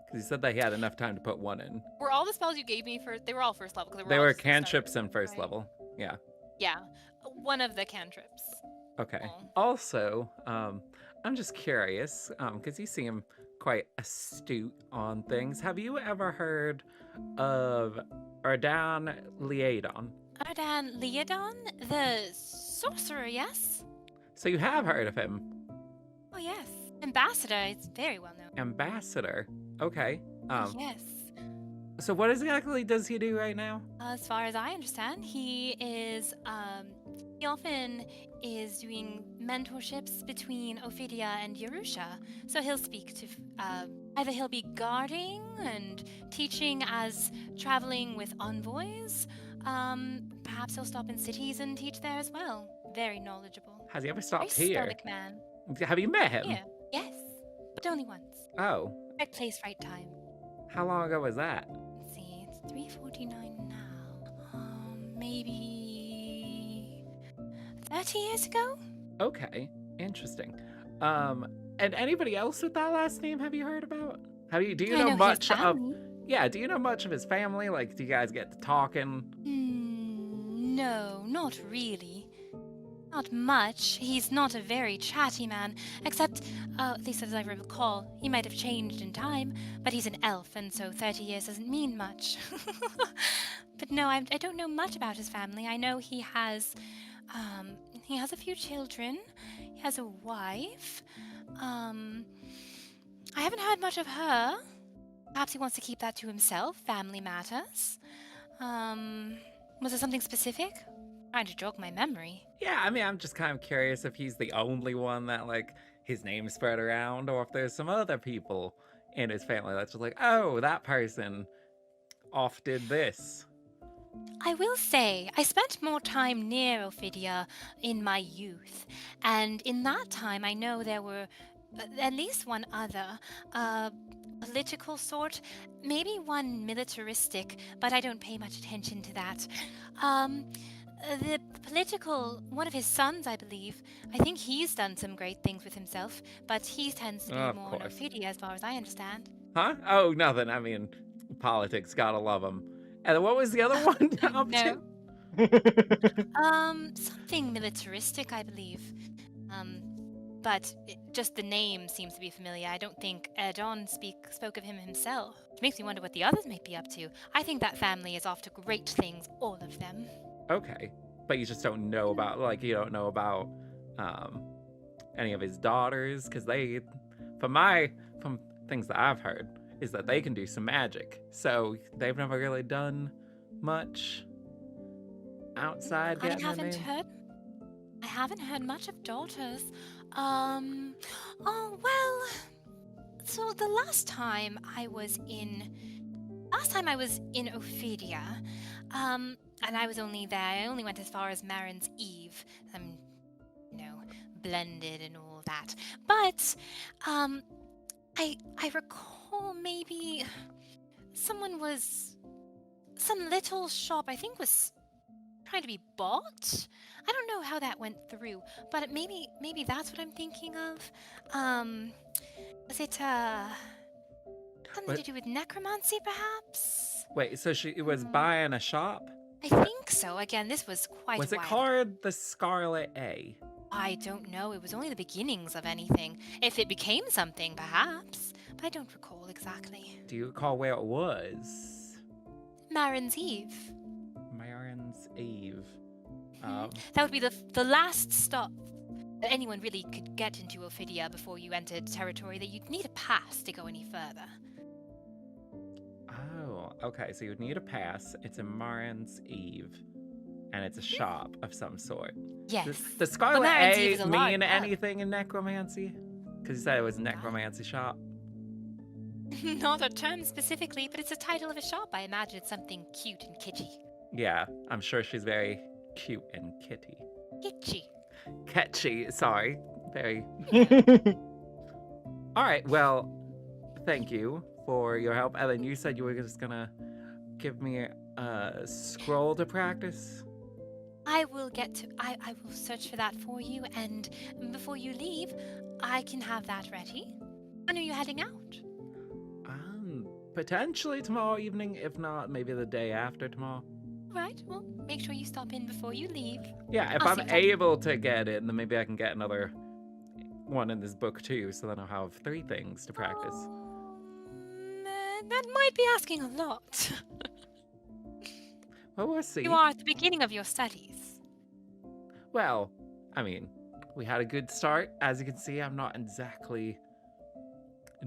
Because you said they had enough time to put one in. Were all the spells you gave me they were all first level? 'Cause They all were just the starter, cantrips in first right? level. Yeah. Yeah, one of the cantrips. Okay. Oh. Also, I'm just curious, because you seem quite astute on things. Have you ever heard of Erdan Liadon? Ardan Leodon, the sorcerer, yes? So you have heard of him. Oh, yes. Ambassador, it's very well known. Ambassador. Okay. Yes. So what exactly does he do right now? As far as I understand, he often is doing mentorships between Ophidia and Yerusha. So he'll speak to, either he'll be guarding and teaching as traveling with envoys. Perhaps he'll stop in cities and teach there as well. Very knowledgeable. Has he ever Very stopped here? stoic man. Have you met him? Here. Yes. But only once. Oh. Right place, right time. How long ago was that? Let's see, it's 3:49 now. Maybe 30 years ago? Okay. Interesting. And anybody else with that last name have you heard about? Do you I know his much of family. do you know much of his family? Like, do you guys get to talking? No, not really. Not much. He's not a very chatty man, except, at least as I recall, he might have changed in time, but he's an elf, and so 30 years doesn't mean much. But no, I don't know much about his family. I know he has a few children. He has a wife. I haven't heard much of her. Perhaps he wants to keep that to himself. Family matters. Was there something specific? Trying to jog my memory. Yeah, I mean, I'm just kind of curious if he's the only one that, like, his name spread around, or if there's some other people in his family that's just like, oh, that person off did this. I will say, I spent more time near Ophidia in my youth, and in that time I know there were at least one other, political sort, maybe one militaristic, but I don't pay much attention to that. The political, one of his sons, I believe, I think he's done some great things with himself, but he tends to be Of more in course. Ophidia as far as I understand. Huh? Oh, nothing. I mean, politics, gotta love them. And what was the other one up No. to? Something militaristic, I believe. But just the name seems to be familiar. I don't think Erdon spoke of him himself. It makes me wonder what the others might be up to. I think that family is off to great things, all of them. Okay. But you just don't know about, like, you don't know about any of his daughters, because from things that I've heard, is that they can do some magic. So they've never really done much outside getting their name. I haven't heard much of daughters. Oh, well, so the last time I was in Ophidia, and I was only there, I only went as far as Marin's Eve. I'm, blended and all that. But, I recall maybe some little shop, I think was trying to be bought. I don't know how that went through, but maybe that's what I'm thinking of. Was it something to do with necromancy, perhaps? Wait, so she was buying a shop? I think so. Again, this was quite. Was it while. called the Scarlet A? I don't know. It was only the beginnings of anything. If it became something, perhaps, but I don't recall exactly. Do you recall where it was? Marin's Eve. Marin's Eve. That would be the last stop that anyone really could get into Ophidia before you entered territory that you'd need a pass to go any further. Oh, okay. So you would need a pass. It's in Marin's Eve, and it's a shop of some sort. Yes. Does Scarlet Marin's Eve A is a large mean pub. anything in necromancy? Because you said it was a necromancy shop. Not a term specifically, but it's a title of a shop. I imagine it's something cute and kitschy. Yeah, I'm sure she's very cute and kitty. Kitschy. Catchy, sorry. Very. All right, well, thank you for your help. And then you said you were just gonna give me a scroll to practice? I will search for that for you, and before you leave, I can have that ready. When are you heading out? Potentially tomorrow evening, if not, maybe the day after tomorrow. Right, well, make sure you stop in before you leave. Yeah, if I'll I'm see what I- able to get in, then maybe I can get another one in this book too, so then I'll have 3 things to practice. That might be asking a lot. Well, we'll see. You are at the beginning of your studies. Well, I mean, we had a good start. As you can see, I'm not exactly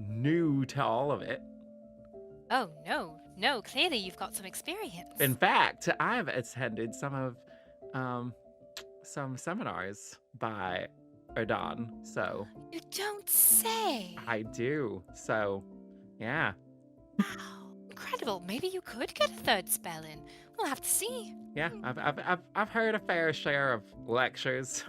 new to all of it. Oh, no, clearly you've got some experience. In fact, I've attended some seminars by Erdan, so You don't say. I do. So, yeah. Wow, incredible. Maybe you could get a 3rd spell in. We'll have to see. Yeah, I've heard a fair share of lectures.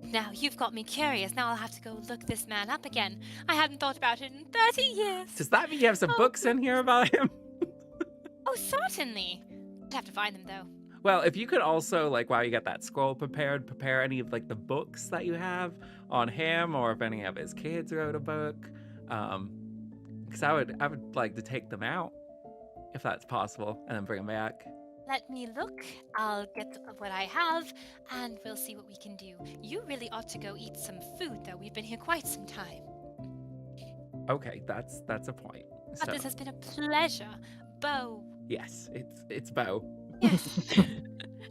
Now you've got me curious. Now I'll have to go look this man up again. I hadn't thought about it in 30 years. Does that mean you have some Oh, books in here about him? Oh, certainly. I'd have to find them though. Well, if you could also, like, while you got that scroll prepared, prepare any of, like, the books that you have on him, or if any of his kids wrote a book. Because I would like to take them out, if that's possible, and then bring them back. Let me look. I'll get what I have, and we'll see what we can do. You really ought to go eat some food, though. We've been here quite some time. Okay, that's a point. But So, this has been a pleasure, Beau. yes, it's Beau. Yes.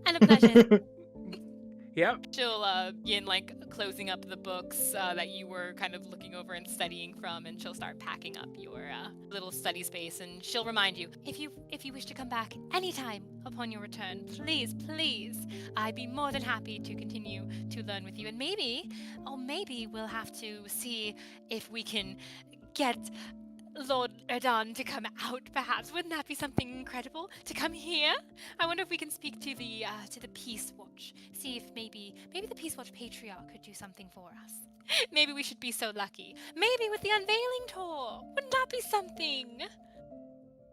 And a pleasure. Yep. She'll begin like closing up the books that you were kind of looking over and studying from, and she'll start packing up your little study space. And she'll remind you, if you wish to come back anytime upon your return, please, I'd be more than happy to continue to learn with you. And maybe we'll have to see if we can get Lord Erdan to come out, perhaps. Wouldn't that be something incredible? To come here? I wonder if we can speak to the Peace Watch. See if maybe the Peace Watch Patriarch could do something for us. Maybe we should be so lucky. Maybe with the unveiling tour. Wouldn't that be something?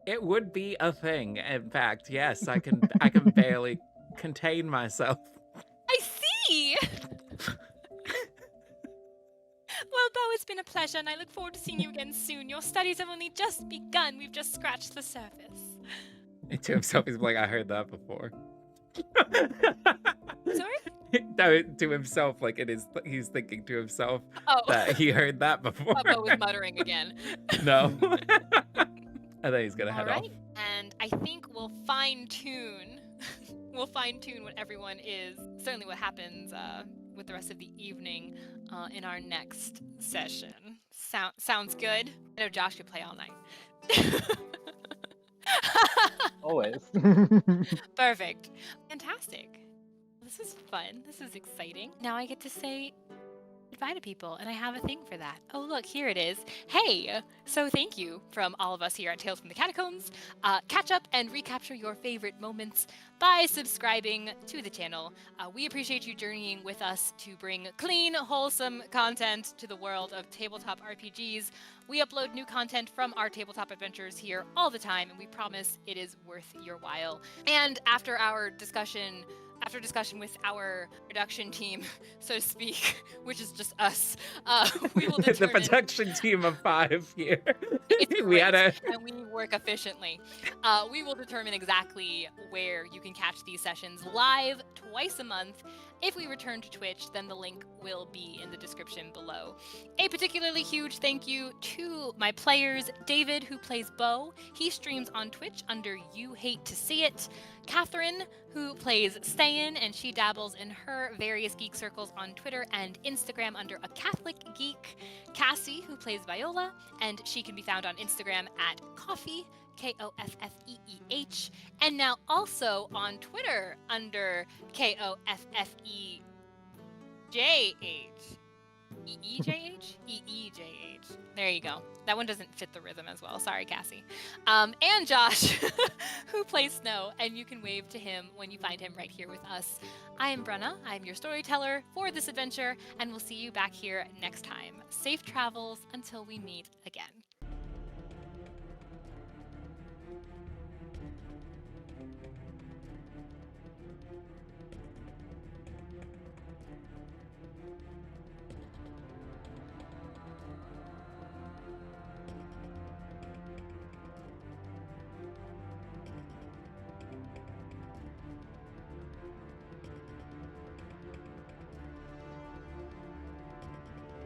It would be a thing. In fact, yes, I can barely contain myself. I see! Well, Beau, it's been a pleasure, and I look forward to seeing you again soon. Your studies have only just begun. We've just scratched the surface. And to himself, he's like, I heard that before. Sorry? No, to himself, like he's thinking to himself Oh. that he heard that before. Beau was muttering again. No. And then he's gonna head off. And I think we'll fine tune what everyone is, certainly what happens with the rest of the evening in our next session. Sounds good? I know Josh could play all night. Always. Perfect. Fantastic. This is fun. This is exciting. Now I get to say goodbye to people, and I have a thing for that. Oh, look, here it is. Hey! So thank you from all of us here at Tales from the Catacombs. Catch up and recapture your favorite moments by subscribing to the channel. We appreciate you journeying with us to bring clean, wholesome content to the world of tabletop RPGs. We upload new content from our tabletop adventures here all the time, and we promise it is worth your while. And after discussion with our production team, so to speak, which is just us, we will determine... The production team of 5 here. We had and we work efficiently. We will determine exactly where you can catch these sessions live twice a month. If we return to Twitch, then the link will be in the description below. A particularly huge thank you to my players, David, who plays Beau. He streams on Twitch under You Hate to See It. Catherine, who plays Ste'yn, and she dabbles in her various geek circles on Twitter and Instagram under A Catholic Geek. Kassie, who plays Viola, and she can be found on Instagram at Coffee, Koffeeh, and now also on Twitter under Koffeejh. EEJH? There you go. That one doesn't fit the rhythm as well. Sorry, Kassie. And Josh, who plays Snow, and you can wave to him when you find him right here with us. I am Brenna. I'm your storyteller for this adventure, and we'll see you back here next time. Safe travels until we meet again.